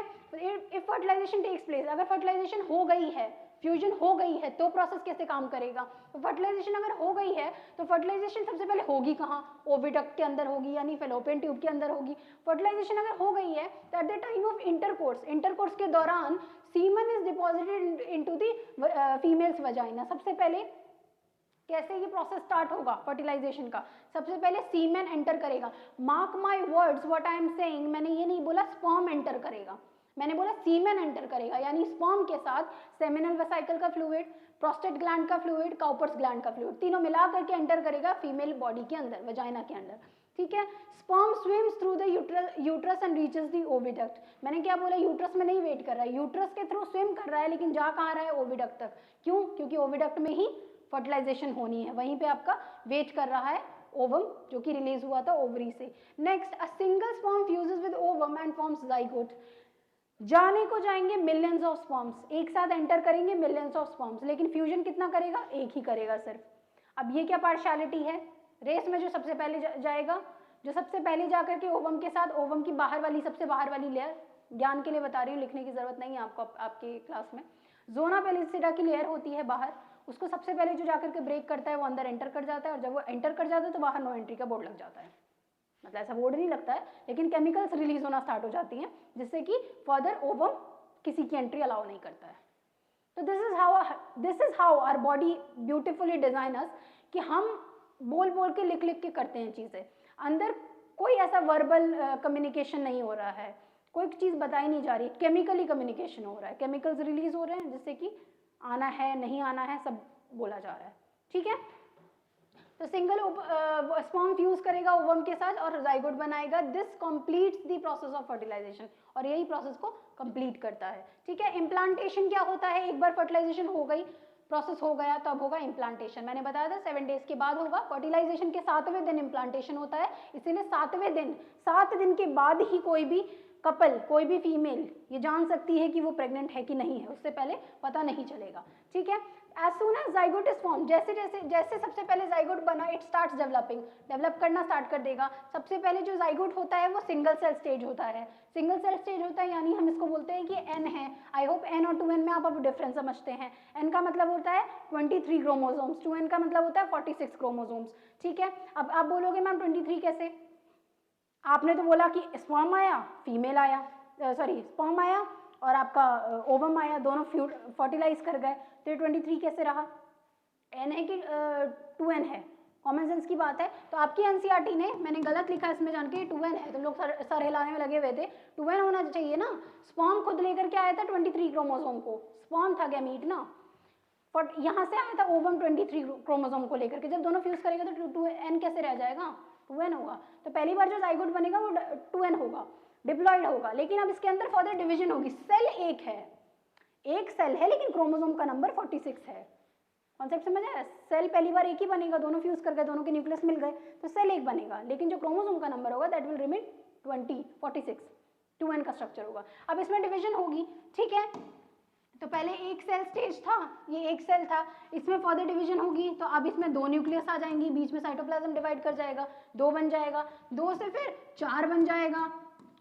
इफ फर्टिलाइजेशन टेक्स प्लेस, अगर फर्टिलाइजेशन हो गई है, फ्यूजन हो गई है, तो प्रोसेस कैसे काम करेगा, तो फर्टिलाइजेशन अगर हो गई है तो फर्टिलाइजेशन सबसे पहले होगी कहाँ, ओविडक्ट के अंदर होगी, यानी फेलोपियन ट्यूब के अंदर होगी। फर्टिलाइजेशन अगर हो गई है तो at the time of intercourse, intercourse के दौरान semen is deposited into the females vagina. सबसे पहले कैसे ये प्रोसेस स्टार्ट होगा फर्टिलाइजेशन का, सबसे पहले सीमेन एंटर करेगा। Mark my words what I am saying, मैंने ये नहीं बोला स्पर्म एंटर करेगा, मैंने बोला सीमेन एंटर करेगा, यानी स्पर्म के साथ सेमिनल वेसिकल का फ्लूइड, प्रोस्टेट ग्लैंड का फ्लूइड, काउपर्स ग्लैंड का फ्लूइड, तीनों मिला करके एंटर करेगा फीमेल बॉडी के अंदर, वजाइना के अंदर, ठीक है। Sperm swims through the uterus and reaches the oviduct. मैंने क्या बोला, यूट्रस में नहीं वेट कर रहा है, यूट्रस के थ्रू स्विम कर रहा है, लेकिन जा कहाँ रहा है, ओविडक्ट तक। क्यों? क्योंकि ओविडक्ट में ही फर्टिलाइजेशन होनी है, वहीं पे आपका वेट कर रहा है ओवम जो कि रिलीज हुआ था ओवरी से। Next, a single sperm fuses with ovum and forms zygote. जाने को जाएंगे मिलियंस ऑफ स्पर्म्स, एक साथ एंटर करेंगे मिलियंस ऑफ स्पर्म्स, लेकिन फ्यूजन कितना करेगा, एक ही करेगा सिर्फ। अब ये क्या पार्शियलिटी है, रेस में जो सबसे पहले जाएगा, जो सबसे पहले जाकर के ओवम के साथ, ओवम की बाहर वाली, सबसे बाहर वाली लेयर, ज्ञान के लिए बता रही हूँ, लिखने की जरूरत नहीं है आपको आपके क्लास में, जोना पेलिसिडा की लेयर होती है बाहर, उसको सबसे पहले जो जाकर के ब्रेक करता है वो अंदर एंटर कर जाता है, और जब वो एंटर कर जाता है तो बाहर नो एंट्री का बोर्ड लग जाता है। मतलब ऐसा बोर्ड नहीं लगता है, लेकिन केमिकल्स रिलीज होना स्टार्ट हो जाती हैं जिससे कि फर्दर ओवम किसी की एंट्री अलाउ नहीं करता है। तो this is how our body beautifully design us, कि हम बोल बोल के लिख लिख के करते हैं चीजें, अंदर कोई ऐसा वर्बल कम्युनिकेशन नहीं हो रहा है, कोई चीज बताई नहीं जा रही, केमिकली कम्युनिकेशन हो रहा है, केमिकल्स रिलीज हो रहे हैं जिससे कि आना है नहीं आना है सब बोला जा रहा है, ठीक है। तो सिंगल स्पर्म फ्यूज करेगा ओवम के साथ और जाइगोट बनाएगा, this completes the process of fertilisation, और यही प्रोसेस को कंप्लीट करता है, ठीक है। इम्प्लांटेशन क्या होता है, एक बार फर्टिलाइजेशन हो गई, प्रोसेस हो गया, तब होगा इम्प्लांटेशन। मैंने बताया था 7 डेज के बाद होगा, फर्टिलाइजेशन के 7वें दिन इम्प्लांटेशन होता है, इसीलिए 7वें दिन, 7 दिन के बाद ही कोई भी कपल, कोई भी फीमेल ये जान सकती है कि वो प्रेग्नेंट है कि नहीं है, उससे पहले पता नहीं चलेगा, ठीक है। As soon as zygote is form, जैसे जैसे जैसे सबसे पहले जाइगोट बना, इट स्टार्ट्स डेवलपिंग, डेवलप करना स्टार्ट कर देगा। सबसे पहले जो जाइगोट होता है वो सिंगल सेल स्टेज होता है, सिंगल सेल स्टेज होता है, यानी हम इसको बोलते हैं कि एन है। आई होप एन और 2n में आप अब डिफरेंस समझते हैं। एन का मतलब होता है 23 क्रोमोसोम्स, 2n का मतलब होता है 46 क्रोमोसोम्स, ठीक है। अब आप बोलोगे मैम 23 कैसे, आपने तो बोला कि स्पर्म आया, फीमेल आया, सॉरी स्पर्म आया और आपका ओवम आया, दोनों फर्टिलाइज कर गए, तो 23 कैसे रहा? एन है कि 2n है? कॉमन सेंस की बात है। तो आपकी एनसीईआरटी ने, मैंने गलत लिखा इसमें जान के, 2n है, तुम लोग सर हिलाने में लगे हुए थे, 2n होना चाहिए ना। स्पर्म खुद लेकर के आया था 23 क्रोमोसोम को, स्पर्म था गैमीट ना, बट यहाँ से आया था ओवम 23 क्रोमोसोम को लेकर के, जब दोनों फ्यूज करेगा तो 2n कैसे रह जाएगा? 2n होगा। तो पहली बार जो जाइगोट बनेगा वो 2n होगा, डिप्लॉइड होगा। लेकिन अब इसके अंदर फर्दर डिवीजन होगी, सेल एक है, एक सेल है लेकिन क्रोमोसोम का नंबर 46 है। कॉन्सेप्ट समझ आया? सेल पहली बार एक ही बनेगा, दोनों फ्यूज कर गए, दोनों के न्यूक्लियस मिल गए, तो सेल एक बनेगा, लेकिन जो क्रोमोसोम का नंबर होगा दैट विल रिमेन 46, 2n का स्ट्रक्चर होगा। अब इसमें डिवीजन होगी, ठीक है। तो पहले एक सेल स्टेज था, ये एक सेल था, इसमें फर्दर डिवीजन होगी, तो अब इसमें 2 न्यूक्लियस आ जाएंगी, बीच में साइटोप्लाज्म डिवाइड कर जाएगा, 2 बन जाएगा, 2 से फिर 4 बन जाएगा,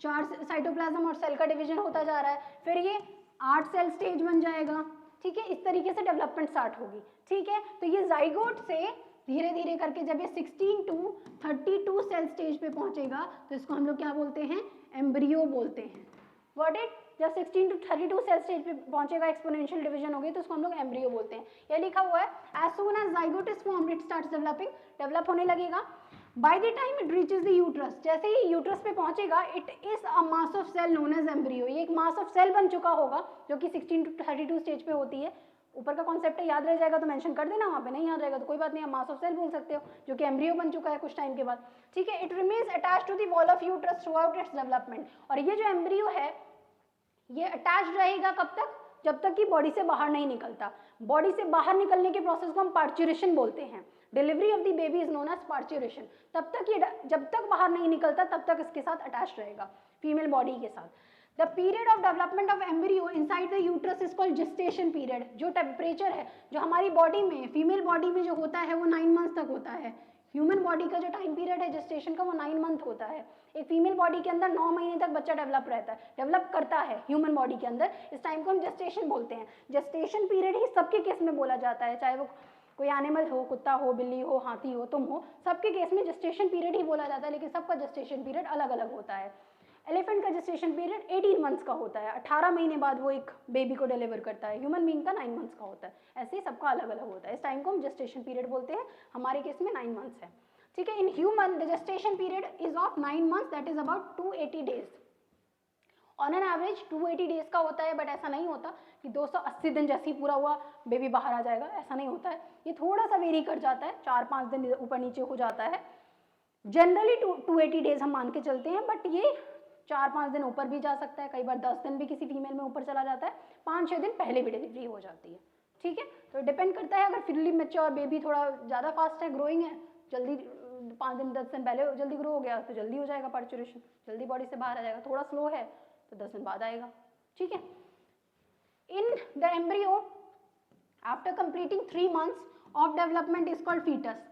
4 साइटोप्लाज्म और सेल का डिवीजन होता जा रहा है, फिर ये 8 सेल स्टेज बन जाएगा, ठीक है। इस तरीके से डेवलपमेंट स्टार्ट होगी, ठीक है। तो ये जाइगोट से धीरे धीरे करके जब ये 16 टू 32 सेल स्टेज पे पहुंचेगा तो इसको हम लोग क्या बोलते हैं? एम्ब्रियो बोलते हैं। What it? जब 16 टू 32 सेल स्टेज पे पहुंचेगा, एक्सपोनेंशियल डिवीजन हो गई, तो उसको हम लोग एम्ब्रियो बोलते हैं। ये लिखा हुआ है, as soon as zygote is formed it starts developing, develop होने लगेगा। By the time it reaches the uterus, जैसे ही यूट्रस पे पहुंचेगा, it is a mass of cell known as embryo, ये एक मास ऑफ सेल बन चुका होगा जो कि 16 टू 32 स्टेज पे होती है। ऊपर का कॉन्सेप्ट है, याद रह जाएगा तो मेंशन कर देना, वहाँ पे नहीं याद रहेगा तो कोई बात नहीं, आप मास ऑफ सेल बोल सकते हो, जो कि एम्ब्रियो बन चुका है कुछ टाइम के बाद, ठीक है। It remains attached to the wall of uterus throughout its development, और ये जो एम्ब्रियो है ये अटैच्ड रहेगा कब तक? जब तक कि बॉडी से बाहर नहीं निकलता। बॉडी से बाहर निकलने के प्रोसेस को हम पार्चुरेशन बोलते हैं। Delivery of the baby is known as parturition. तब तक ये जब तक बाहर नहीं निकलता तब तक इसके साथ अटैच्ड रहेगा, फीमेल बॉडी के साथ। The period of development of embryo inside the uterus is called gestation period. जो टेम्परेचर है जो हमारी बॉडी में, फीमेल बॉडी में जो होता है वो 9 मंथ्स तक होता है। ह्यूमन बॉडी का जो टाइम पीरियड है जेस्टेशन का वो 9 मंथ होता है। एक फीमेल बॉडी के अंदर 9 महीने तक बच्चा डेवलप रहता है, डेवलप करता है ह्यूमन बॉडी के अंदर, इस टाइम को हम जेस्टेशन बोलते हैं। जेस्टेशन पीरियड ही सबके केस में बोला जाता है, चाहे वो कोई एनिमल हो, कुत्ता हो, बिल्ली हो, हाथी हो, तुम हो, सबके केस में जेस्टेशन पीरियड ही बोला जाता है, लेकिन सबका जेस्टेशन पीरियड अलग अलग होता है। एलिफेंट का जेस्टेशन पीरियड 18 मंथ्स का होता है, 18 महीने बाद वो एक बेबी को डिलीवर करता है। ह्यूमन बीइंग का 9 मंथ्स का होता है, ऐसे ही सबका अलग अलग होता है। इस टाइम को हम जेस्टेशन पीरियड बोलते हैं, हमारे केस में 9 मंथ्स है, ठीक है। In human the gestation period is of 9 months, that is about 280 days. On an average 280 days का होता है, बट ऐसा नहीं होता कि 280 दिन जैसे ही पूरा हुआ बेबी बाहर आ जाएगा, ऐसा नहीं होता है। ये थोड़ा सा वेरी कर जाता है, 4-5 दिन ऊपर नीचे हो जाता है। जनरली 280 डेज हम मान के चलते हैं, बट ये 4-5 दिन ऊपर भी जा सकता है, कई बार 10 दिन भी किसी फीमेल में ऊपर चला जाता है, 5-6 दिन पहले भी डिलीवरी हो जाती है, ठीक है। तो डिपेंड करता है, अगर फुल्ली मैच्योर बेबी थोड़ा ज़्यादा फास्ट है, ग्रोइंग है, जल्दी 5 दिन 10 दिन पहले जल्दी ग्रो हो गया तो जल्दी हो जाएगा पार्चुरेशन, जल्दी बॉडी से बाहर आ जाएगा। थोड़ा स्लो है तो 10 दिन बाद आएगा, ठीक है। In the embryo after completing 3 months of development is called foetus.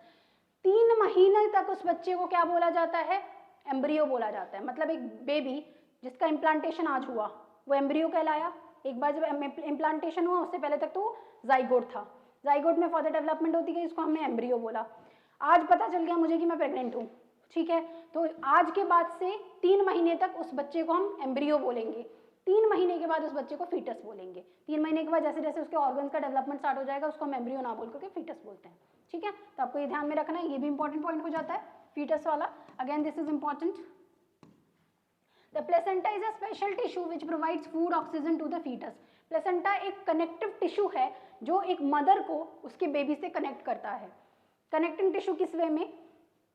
3 महीने तक उस बच्चे को क्या बोला जाता है? एम्ब्रियो बोला जाता है। मतलब एक बेबी जिसका इम्प्लांटेशन आज हुआ वो एम्ब्रियो कहलाया। एक बार जब इम्प्लांटेशन हुआ उससे पहले तक तो जाइगोट था, जाइगोट में फर्दर डेवलपमेंट होती गई, इसको हमने एम्ब्रियो बोला। आज पता चल गया मुझे कि मैं प्रेग्नेंट हूँ, ठीक है, तो आज के बाद से 3 महीने तक उस बच्चे को हम एम्ब्रियो बोलेंगे, 3 महीने के बाद उस बच्चे को फीटस बोलेंगे। 3 महीने के बाद जैसे जैसे उसके ऑर्गन्स का डेवलपमेंट स्टार्ट हो जाएगा उसको हम एम्ब्रियो ना बोल करके फीटस बोलते हैं, ठीक है। तो आपको ये ध्यान में रखना है, ये भी इंपॉर्टेंट पॉइंट हो जाता है फीटस वाला। Again this is important. The placenta is a special tissue which provides food oxygen to the foetus. Placenta एक कनेक्टिव टिश्यू है जो एक मदर को उसके बेबी से कनेक्ट करता है। कनेक्टिंग टिश्यू किस वे में?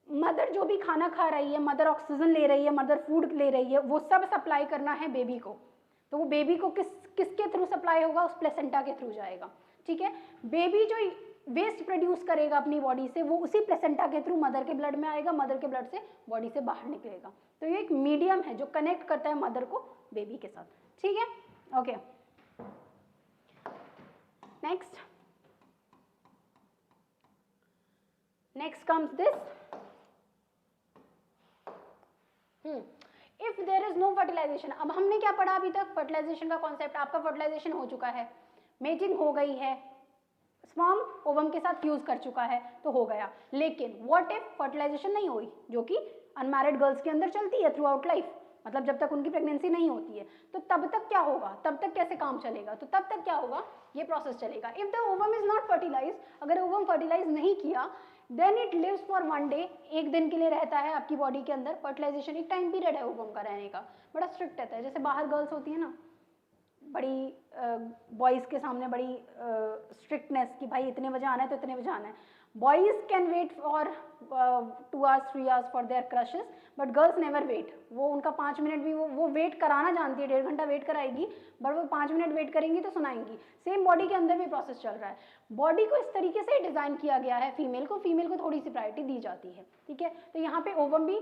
मदर जो भी खाना खा रही है, मदर ऑक्सीजन ले रही है, मदर फूड ले रही है, वो सब सप्लाई करना है बेबी को, तो वो बेबी को किसके थ्रू सप्लाई होगा? उस प्लेसेंटा के थ्रू जाएगा, ठीक है। बेबी जो वेस्ट प्रोड्यूस करेगा अपनी बॉडी से वो उसी प्लेसेंटा के थ्रू मदर के ब्लड में आएगा, मदर के ब्लड से बॉडी से बाहर निकलेगा। तो ये एक मीडियम है जो कनेक्ट करता है मदर को बेबी के साथ, ठीक है। Okay, next next comes this, if there is no fertilisation. अब हमने क्या पढ़ा अभी तक, फर्टिलाइजेशन का कॉन्सेप्ट। आपका फर्टिलाइजेशन हो चुका है, मेटिंग हो गई है, स्पर्म ओवम के साथ फ्यूज कर चुका है तो हो गया। लेकिन व्हाट इफ फर्टिलाइजेशन नहीं हुई, जो कि अनमैरिड गर्ल्स के अंदर चलती है थ्रू आउट लाइफ, मतलब जब तक उनकी प्रेगनेंसी नहीं होती है, तो तब तक क्या होगा, तब तक कैसे काम चलेगा, तो तब तक क्या होगा, ये प्रोसेस चलेगा। If the ovum is not fertilise, अगर ओवम फर्टिलाइज नहीं किया, then it lives for 1 day, एक दिन के लिए रहता है आपकी बॉडी के अंदर। फर्टिलाइजेशन एक टाइम पीरियड है ओवम का रहने का, बड़ा स्ट्रिक्ट रहता है। जैसे बाहर गर्ल्स होती है ना, बड़ी बॉयज़ के सामने बड़ी स्ट्रिक्टनेस कि भाई इतने बजे आना है तो इतने बजे आना है। Boys can wait for 2 hours 3 hours for their crushes, but girls never wait. वो उनका 5 मिनट भी वो वेट कराना जानती है, 1.5 घंटा वेट कराएगी, बट वो 5 मिनट वेट करेंगी तो सुनाएंगी। सेम बॉडी के अंदर भी प्रोसेस चल रहा है। बॉडी को इस तरीके से डिज़ाइन किया गया है, फीमेल को थोड़ी सी प्रायोरिटी दी जाती है, ठीक है। तो यहाँ पे ओवम भी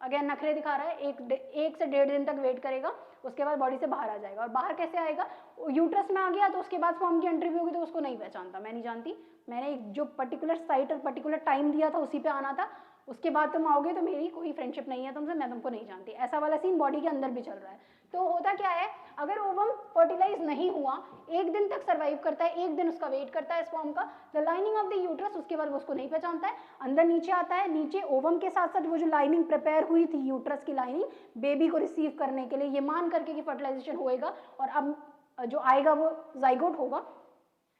अगेन नखरे दिखा रहा है, 1 से 1.5 दिन तक वेट करेगा, उसके बाद बॉडी से बाहर आ जाएगा। और बाहर कैसे आएगा, यूट्रस में आ गया तो उसके बाद फॉर्म की एंट्री भी होगी, तो उसको नहीं पहचानता, मैं नहीं जानती, मैंने जो पर्टिकुलर साइट और पर्टिकुलर टाइम दिया था उसी पे आना था, उसके बाद तुम आओगे तो मेरी कोई फ्रेंडशिप नहीं है तुमसे, मैं तुमको नहीं जानती, ऐसा वाला सीन बॉडी के अंदर भी चल रहा है। तो होता क्या है, अगर ओवम फर्टिलाइज नहीं हुआ, 1 दिन तक सर्वाइव करता है, 1 दिन उसका वेट करता है स्पर्म का, the lining of the uterus, उसके बाद वो उसको नहीं पहचानता है, अंदर नीचे आता है, नीचे ओवम के साथ साथ वो जो लाइनिंग प्रिपेयर हुई थी, यूट्रस की लाइनिंग, बेबी को रिसीव करने के लिए, ये मान करके कि फर्टिलाइजेशन होएगा और अब जो आएगा वो जाइगोट होगा,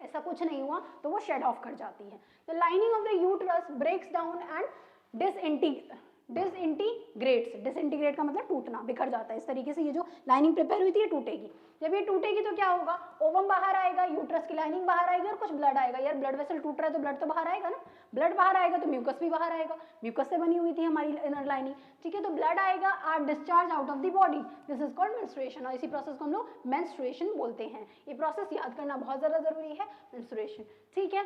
ऐसा कुछ नहीं हुआ तो वो शेड ऑफ कर जाती है। The lining of the uterus breaks down and disintegrates. Disintegrate का मतलब टूटना, बिखर जाता है। इस तरीके से ये जो लाइनिंग प्रिपेयर हुई थी ये टूटेगी। जब ये टूटेगी तो क्या होगा, ओवम बाहर आएगा, यूट्रस की लाइनिंग बाहर आएगी और कुछ ब्लड आएगा। यार ब्लड वेसल टूट रहा है तो ब्लड तो बाहर आएगा ना, ब्लड बाहर आएगा तो म्यूकस भी बाहर आएगा, म्यूकस से बनी हुई थी हमारी इनर लाइनिंग, ठीक है। तो ब्लड आएगा, are discharge out of the body, this is called menstruation. और इसी प्रोसेस को हम लोग मेंस्ट्रुएशन बोलते हैं। ये प्रोसेस याद करना बहुत ज़्यादा जरूरी है, मेंस्ट्रुएशन, ठीक है।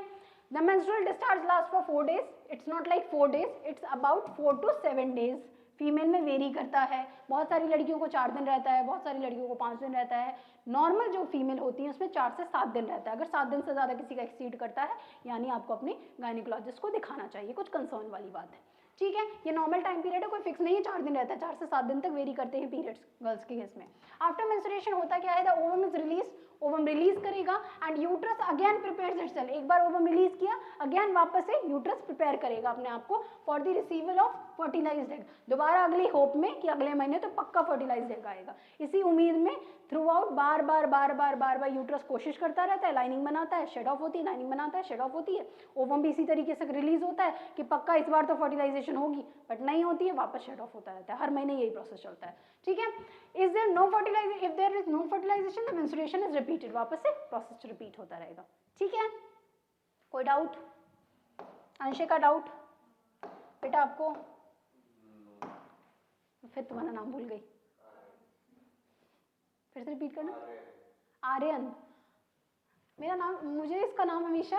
The menstrual discharge lasts for 4 days. It's not like 4 days. It's about 4 to 7 days. Female में वेरी करता है, बहुत सारी लड़कियों को 4 दिन रहता है, बहुत सारी लड़कियों को 5 दिन रहता है। नॉर्मल जो फीमेल होती है उसमें 4 से 7 दिन रहता है। अगर 7 दिन से ज़्यादा किसी का एक्सीड करता है, यानी आपको अपने गायनिकोलॉजिस्ट को दिखाना चाहिए, कुछ कंसर्न वाली बात है, ठीक है। ये नॉर्मल टाइम पीरियड है, कोई फिक्स नहीं है, 4 दिन रहता है, 4 से 7 दिन तक वेरी करते हैं पीरियड्स गर्ल्स के केस में। आफ्टर मेंस्ट्रुएशन होता क्या है, the ovum is release, ovum release करेगा and uterus again prepares itself. एक बार ओवम रिलीज किया, अगेन वापस से यूट्रस प्रिपेयर करेगा अपने आप को for the receival of fertilised egg. दोबारा अगली होप में कि अगले महीने तो पक्का फर्टिलाइज्ड एग आएगा। इसी उम्मीद में थ्रू आउट बार बार यूट्रस कोशिश करता रहता है, लाइनिंग बनाता है, शेड ऑफ होती है, लाइनिंग बनाता है, शेड ऑफ होती है। ओवम भी इसी तरीके से रिलीज होता है कि पक्का इस बार तो फर्टिलाइजेशन होगी, बट नहीं होती है, वापस शेड ऑफ होता रहता है। हर महीने यही प्रोसेस चलता है, ठीक है। Is there no fertilisation, if there is no fertilisation the menstruation is repeated, वापस से प्रोसेस रिपीट होता रहेगा, ठीक है। कोई डाउट, अंशिका डाउट बेटा आपको? फिर तुम्हारा नाम भूल गई, फिर से रिपीट करना। आर्यन, मेरा नाम, मुझे इसका नाम हमेशा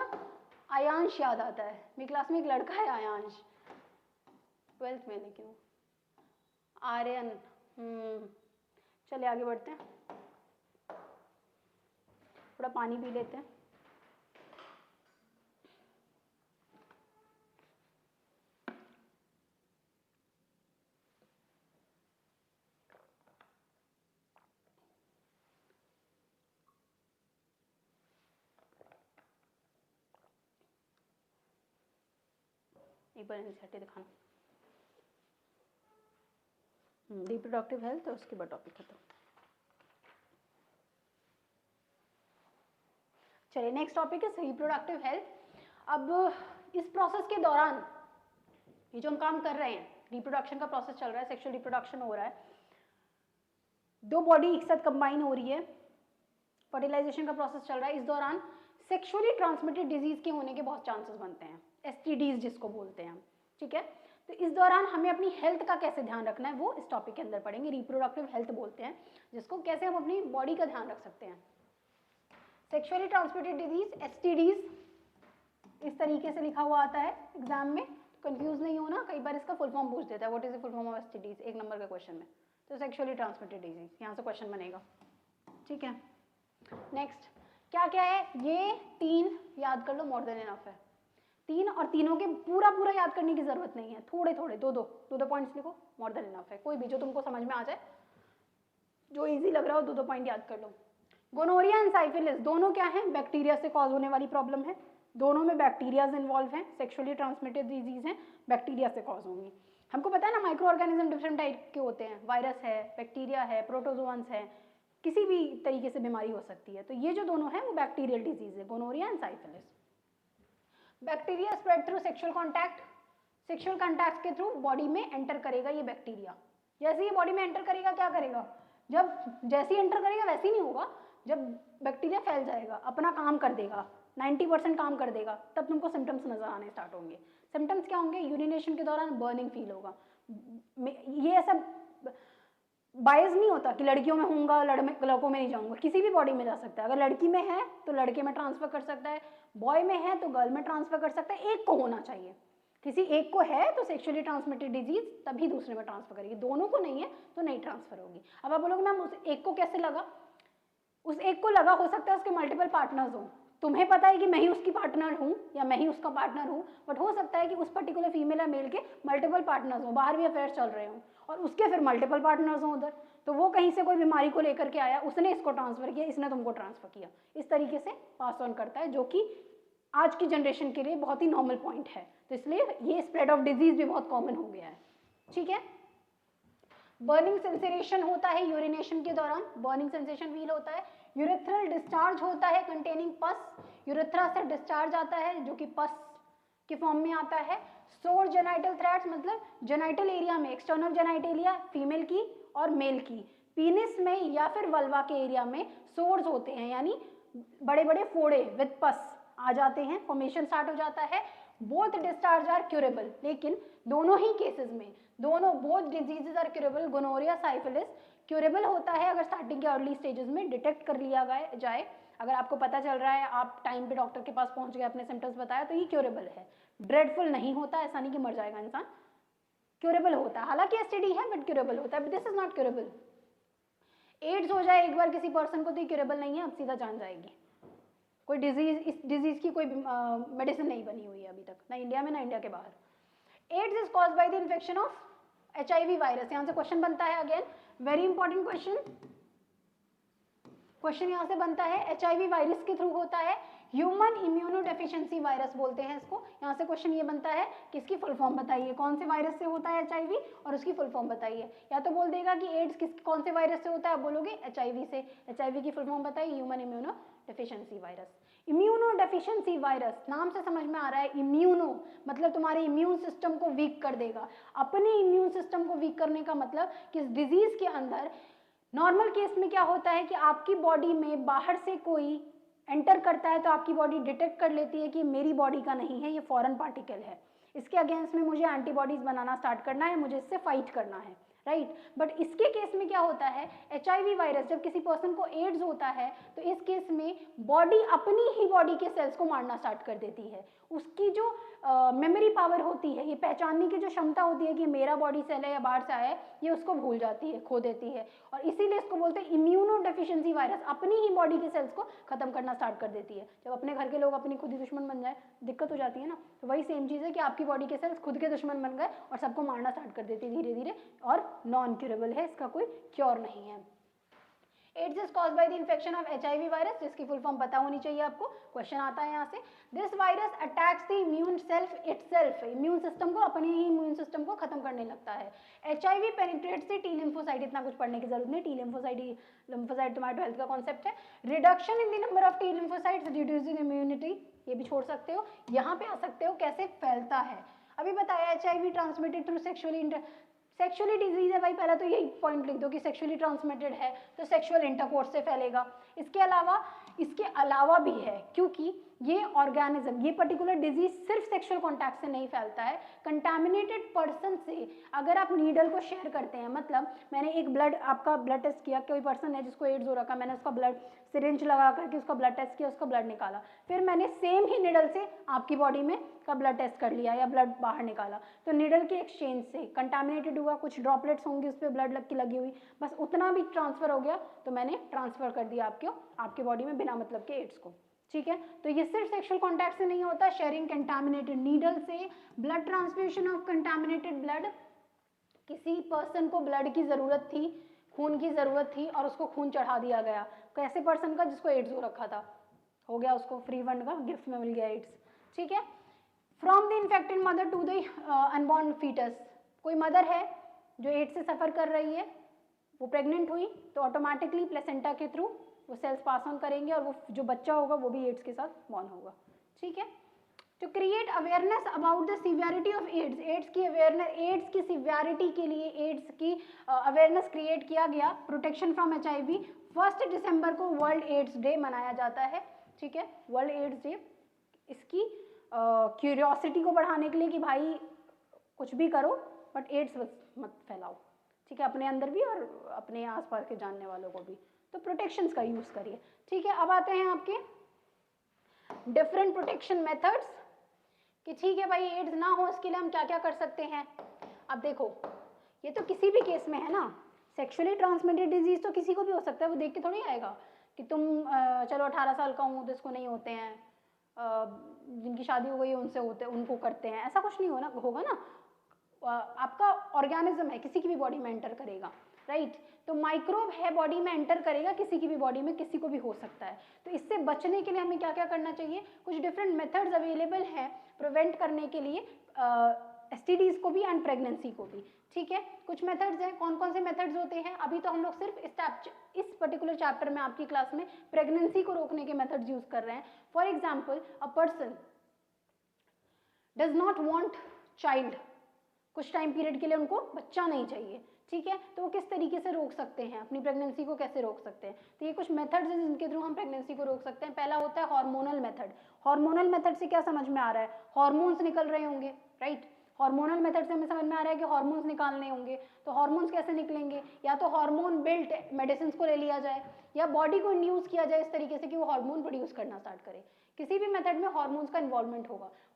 आयांश याद आता है। मेरी क्लास में एक लड़का है आयांश, 12th में, लेकिन आर्यन। चलिए आगे बढ़ते हैं, थोड़ा पानी पी लेते हैं। एक बार एनसीईआरटी दिखाना, रिप्रोडक्टिव हेल्थ और उसके बाद टॉपिक खत्म। चलिए नेक्स्ट टॉपिक है रिप्रोडक्टिव हेल्थ। अब इस प्रोसेस के दौरान ये जो हम काम कर रहे हैं, रिप्रोडक्शन का प्रोसेस चल रहा है, सेक्सुअल रिप्रोडक्शन हो रहा है, 2 बॉडी एक साथ कंबाइन हो रही है, फर्टिलाइजेशन का प्रोसेस चल रहा है। इस दौरान सेक्सुअली ट्रांसमिटेड डिजीज के होने के बहुत चांसेस बनते हैं, एसटीडीज जिसको बोलते हैं हम, ठीक है। तो इस दौरान हमें अपनी हेल्थ का कैसे ध्यान रखना है वो इस टॉपिक के अंदर पढ़ेंगे। रिप्रोडक्टिव हेल्थ बोलते हैं जिसको, कैसे हम अपनी बॉडी का ध्यान रख सकते हैं। सेक्सुअली ट्रांसमिटेड डिजीज, एसटीडीज, इस तरीके से लिखा हुआ आता है एग्जाम में, तो कंफ्यूज नहीं होना, कई बार इसका फुल फॉर्म पूछ देता है, what is the full form of STDs, 1 number के क्वेश्चन में। तो सेक्सुअली ट्रांसमिटेड डिजीज, यहाँ से क्वेश्चन बनेगा, ठीक है। नेक्स्ट क्या क्या है, ये 3 याद कर लो, मोर देन इनफ है। 3 और तीनों के पूरा पूरा याद करने की जरूरत नहीं है, थोड़े थोड़े दो पॉइंट्स लिखो, मोर देन इनफ है। कोई भी जो तुमको समझ में आ जाए, जो इजी लग रहा हो, दो पॉइंट याद कर लो। गोनोरिया एंड साइफिलिस दोनों क्या है, बैक्टीरिया से कॉज होने वाली प्रॉब्लम है, दोनों में बैक्टीरियाज इन्वॉल्व हैं, सेक्सुअली ट्रांसमिटेड डिजीज हैं, बैक्टीरिया से कॉज होंगी। हमको पता है ना माइक्रो ऑर्गेनिज्म डिफरेंट टाइप के होते हैं, वायरस है, बैक्टीरिया है, प्रोटोजोअन्स है, किसी भी तरीके से बीमारी हो सकती है। तो ये जो दोनों है वो बैक्टीरियल डिजीज है, gonorrhoea and syphilis. Bacteria spread through sexual contact, sexual contact के थ्रू बॉडी में एंटर करेगा ये बैक्टीरिया। जैसे ये बॉडी में एंटर करेगा क्या करेगा, जब जैसे ही एंटर करेगा वैसे ही नहीं होगा, जब बैक्टीरिया फैल जाएगा, अपना काम कर देगा, 90% काम कर देगा, तब तुमको सिम्टम्स नजर आने स्टार्ट होंगे। सिम्टम्स क्या होंगे, यूरिनेशन के दौरान बर्निंग फील होगा। ये ऐसा बायस नहीं होता कि लड़कियों में होऊंगा लड़कों में नहीं जाऊंगा, किसी भी बॉडी में जा सकता है। अगर लड़की में है तो लड़के में ट्रांसफर कर सकता है, बॉय में है तो गर्ल में ट्रांसफर कर सकता है, एक को होना चाहिए। किसी एक को है तो सेक्सुअली ट्रांसमिटेड डिजीज तभी दूसरे में ट्रांसफर करेगी, दोनों को नहीं है तो नहीं ट्रांसफर होगी। अब आप बोलोगे मैम उस एक को कैसे लगा, उस एक को लगा, हो सकता है उसके मल्टीपल पार्टनर्स हो, तुम्हें पता है कि मैं ही उसकी पार्टनर हूँ या मैं ही उसका पार्टनर हूँ, बट हो सकता है कि उस पर्टिकुलर फीमेल या मेल के मल्टीपल पार्टनर्स हो, बाहर भी अफेयर चल रहे हों और उसके फिर मल्टीपल पार्टनर्स हों उधर, तो वो कहीं से कोई बीमारी को लेकर के आया, उसने इसको ट्रांसफर किया, इसने तुमको ट्रांसफर किया, इस तरीके से पास ऑन करता है, जो कि आज की जनरेशन के लिए बहुत ही नॉर्मल पॉइंट है। तो इसलिए ये स्प्रेड ऑफ डिजीज भी बहुत कॉमन हो गया है। ठीक है, बर्निंग सेंसेशन होता है यूरिनेशन के दौरान, बर्निंग सेंसेशन फील होता है। यूरेथ्रल डिस्चार्ज होता है कंटेनिंग पस, यूरेथ्रा से डिस्चार्ज आता है जो कि पस के फॉर्म में आता है। सोर जेनाइटल थ्रेड्स मतलब जेनाइटल एरिया में, एक्सटर्नल जेनाइटेलिया फीमेल की और मेल की, पीनिस में या फिर वल्वा के एरिया में सोर्स होते हैं, यानी बड़े बड़े फोड़े विद पस आ जाते हैं, फॉर्मेशन स्टार्ट हो जाता है। बोथ डिस्चार्ज आर क्यूरेबल, लेकिन दोनों ही केसेस में both diseases are curable. Gonorrhoea syphilis curable होता है अगर स्टार्टिंग के अर्ली स्टेजेस में डिटेक्ट कर लिया जाए, अगर आपको पता चल रहा है, आप टाइम पे डॉक्टर के पास पहुंच गए, अपने सिम्टम्स बताया, तो ये क्यूरेबल है। ड्रेडफुल नहीं होता, ऐसा नहीं कि मर जाएगा इंसान, क्यूरेबल होता है, हालांकि एसटीडी है बट क्यूरेबल होता है, this is not curable. AIDS हो जाए एक बार किसी पर्सन को तो ये क्यूरेबल नहीं है, अब सीधा जान जाएगी। कोई डिजीज, इस डिजीज की कोई मेडिसिन नहीं बनी हुई है अभी तक, ना इंडिया में ना इंडिया के बाहर। AIDS is caused by the infection of HIV virus. यहाँ से क्वेश्चन बनता है, अगेन वेरी इंपॉर्टेंट क्वेश्चन यहाँ से बनता है, HIV वायरस के थ्रू होता है, ह्यूमन इम्यूनोडेफिशिएंसी वायरस बोलते हैं इसको। यहाँ से क्वेश्चन ये बनता है कि इसकी फुल फॉर्म बताइए, कौन से वायरस से होता है HIV और उसकी फुल फॉर्म बताइए। या तो बोल देगा कि एड्स कौन से वायरस से होता है, आप बोलोगे HIV से, HIV की फुल फॉर्म बताइए, human immunodeficiency virus. Immunodeficiency virus, नाम से समझ में आ रहा है, इम्यूनो मतलब तुम्हारे इम्यून सिस्टम को वीक कर देगा। अपने इम्यून सिस्टम को वीक करने का मतलब कि इस डिजीज के अंदर नॉर्मल केस में क्या होता है कि आपकी बॉडी में बाहर से कोई एंटर करता है तो आपकी बॉडी डिटेक्ट कर लेती है कि मेरी बॉडी का नहीं है, ये फॉरेन पार्टिकल है, इसके अगेंस्ट में मुझे एंटीबॉडीज बनाना स्टार्ट करना है, मुझे इससे फाइट करना है, राइट। बट इसके केस में क्या होता है, HIV वायरस जब किसी पर्सन को एड्स होता है तो इस केस में बॉडी अपनी ही बॉडी के सेल्स को मारना स्टार्ट कर देती है। उसकी जो मेमोरी पावर होती है, ये पहचानने की जो क्षमता होती है कि मेरा बॉडी सेल है या बाहर से आया है, ये उसको भूल जाती है, खो देती है, और इसीलिए इसको बोलते हैं इम्यूनोडेफिशिएंसी वायरस, अपनी ही बॉडी के सेल्स को खत्म करना स्टार्ट कर देती है। जब अपने घर के लोग अपनी खुद ही दुश्मन बन जाए दिक्कत हो जाती है ना, तो वही सेम चीज़ है कि आपकी बॉडी के सेल्स खुद के दुश्मन बन गए और सबको मारना स्टार्ट कर देती है धीरे धीरे, और नॉन क्यूरेबल है, इसका कोई क्योर नहीं है। AIDS is caused by the infection of HIV virus, जिसकी फुल फॉर्म पता होनी चाहिए आपको, क्वेश्चन आता है यहाँ से। This virus attacks the immune self itself, immune system को, अपने ही इम्यून सिस्टम को खत्म करने लगता है। HIV penetrates the T lymphocyte, इतना कुछ पढ़ने की जरूरत नहीं, T lymphocyte तुम्हारे 12th का कॉन्सेप्ट है। Reduction in the number of T lymphocytes reducing immunity, ये भी छोड़ सकते हो। यहाँ पे आ सकते हो कैसे फैलता है, अभी बताया HIV transmitted through sexually disease है भाई, पहला तो यही पॉइंट लिख दो कि सेक्सुअली ट्रांसमिटेड है तो सेक्सुअल इंटरकोर्स से फैलेगा। इसके अलावा भी है, क्योंकि ये ऑर्गेनिज्म, ये पर्टिकुलर डिजीज सिर्फ सेक्सुअल कॉन्टैक्ट से नहीं फैलता है, कंटामिनेटेड पर्सन से अगर आप नीडल को शेयर करते हैं, मतलब मैंने एक आपका ब्लड टेस्ट किया, कोई पर्सन है जिसको एड्स हो रखा, मैंने उसका ब्लड सिरिंज लगा करके उसका ब्लड टेस्ट किया, उसका ब्लड निकाला, फिर मैंने सेम ही नीडल से आपकी बॉडी में का ब्लड टेस्ट कर लिया या ब्लड बाहर निकाला, तो नीडल के एक्सचेंज से कंटामिनेटेड हुआ, कुछ ड्रॉपलेट्स होंगी उस पर ब्लड लगी हुई, बस उतना भी ट्रांसफर हो गया, तो मैंने ट्रांसफर कर दिया आपके बॉडी में बिना मतलब के एड्स को। ठीक है। तो ये सिर्फ सेक्सुअल कॉन्टैक्ट से नहीं होता, शेयरिंग कंटामिनेटेड नीडल से, blood transfusion of contaminated blood, किसी पर्सन को ब्लड की जरूरत थी, खून की जरूरत थी और उसको खून चढ़ा दिया गया, कैसे पर्सन का, जिसको एड्स हो रखा था, हो गया उसको फ्री फंड का, गिफ्ट में मिल गया एड्स, ठीक है। From the infected mother to the unborn foetus, कोई मदर है जो एड्स से सफर कर रही है, वो प्रेग्नेंट हुई तो ऑटोमेटिकली प्लेसेंटा के थ्रू वो सेल्स पास ऑन करेंगे और वो जो बच्चा होगा वो भी एड्स के साथ बॉर्न होगा, ठीक है। To create awareness about the severity of AIDS, AIDS की अवेयरनेस, एड्स की सिवियरिटी के लिए एड्स की अवेयरनेस क्रिएट किया गया, प्रोटेक्शन फ्रॉम HIV। 1 दिसंबर को वर्ल्ड एड्स डे मनाया जाता है, ठीक है, वर्ल्ड एड्स डे। इसकी क्यूरियोसिटी को बढ़ाने के लिए कि भाई कुछ भी करो बट एड्स मत फैलाओ, ठीक है, अपने अंदर भी और अपने आसपास के जानने वालों को भी, तो प्रोटेक्शंस का यूज करिए, ठीक है। अब आते हैं आपके डिफरेंट प्रोटेक्शन मेथड्स कि ठीक है भाई एड्स ना हो इसके लिए हम क्या क्या कर सकते हैं। अब देखो ये तो किसी भी केस में है ना, सेक्सुअली ट्रांसमिटेड डिजीज तो किसी को भी हो सकता है, वो देख के थोड़ी आएगा कि तुम चलो 18 साल का हूँ तो इसको नहीं होते हैं, जिनकी शादी हो गई है उनसे होते, उनको करते हैं, ऐसा कुछ नहीं होगा ना, आपका ऑर्गेनिज्म है, किसी की भी बॉडी में एंटर करेगा, राइट। तो माइक्रोब है बॉडी में एंटर करेगा, किसी की भी बॉडी में किसी को भी हो सकता है। तो इससे बचने के लिए हमें क्या क्या करना चाहिए, कुछ डिफरेंट मेथड्स अवेलेबल हैं प्रिवेंट करने के लिए STDs को भी एंड प्रेगनेंसी को भी, ठीक है। कुछ मेथड्स हैं, कौन कौन से मेथड्स होते हैं, अभी तो हम लोग सिर्फ इस पर्टिकुलर चैप्टर में आपकी क्लास में प्रेगनेंसी को रोकने के मेथड्स यूज कर रहे हैं। For example a person does not want child, कुछ टाइम पीरियड के लिए उनको बच्चा नहीं चाहिए, ठीक है, तो वो किस तरीके से रोक सकते हैं, अपनी प्रेगनेंसी को कैसे रोक सकते हैं। तो ये कुछ मेथड्स हैं जिनके थ्रू हम प्रेगनेंसी को रोक सकते हैं। पहला होता है हार्मोनल मेथड। हार्मोनल मेथड से क्या समझ में आ रहा है, हार्मोन्स निकल रहे होंगे, राइट। हार्मोनल मेथड से हमें समझ में आ रहा है कि हार्मोन्स निकालने होंगे, तो हार्मोन्स कैसे निकलेंगे, या तो हार्मोन बिल्ट मेडिसिन को ले लिया जाए या बॉडी को इंड्यूस किया जाए इस तरीके से कि वो हार्मोन प्रोड्यूस करना स्टार्ट करे। किसी भी मेथड में हार्मोन्स का इन्वॉल्वमेंट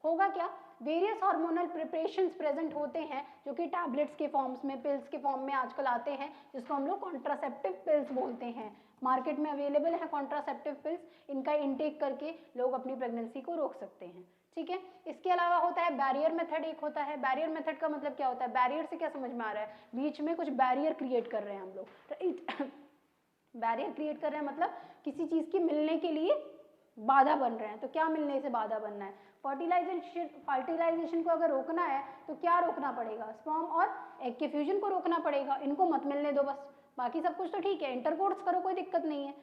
होगा क्या, वेरियस हार्मोनल प्रिपरेशंस प्रेजेंट होते हैं जो कि टैबलेट्स के फॉर्म्स में, पिल्स के फॉर्म में आजकल आते हैं, जिसको हम लोग कॉन्ट्रासेप्टिव पिल्स बोलते हैं। मार्केट में अवेलेबल है कॉन्ट्रासेप्टिव पिल्स, इनका इंटेक करके लोग अपनी प्रेगनेंसी को रोक सकते हैं, ठीक है। इसके अलावा होता है बैरियर मेथड, एक होता है बैरियर मेथड का मतलब क्या होता है, बैरियर से क्या समझ में आ रहा है, बीच में कुछ बैरियर क्रिएट कर रहे हैं हम लोग, राइट। बैरियर क्रिएट कर रहे हैं मतलब किसी चीज के मिलने के लिए बाधा बन रहे हैं, तो क्या मिलने से बाधा बनना है, फर्टिलाइजेशन को अगर रोकना है तो क्या रोकना पड़ेगा, स्पर्म और एग के फ्यूजन को रोकना पड़ेगा, इनको मत मिलने दो बस, बाकी सब कुछ तो ठीक है, इंटरकोर्स करो कोई दिक्कत नहीं है,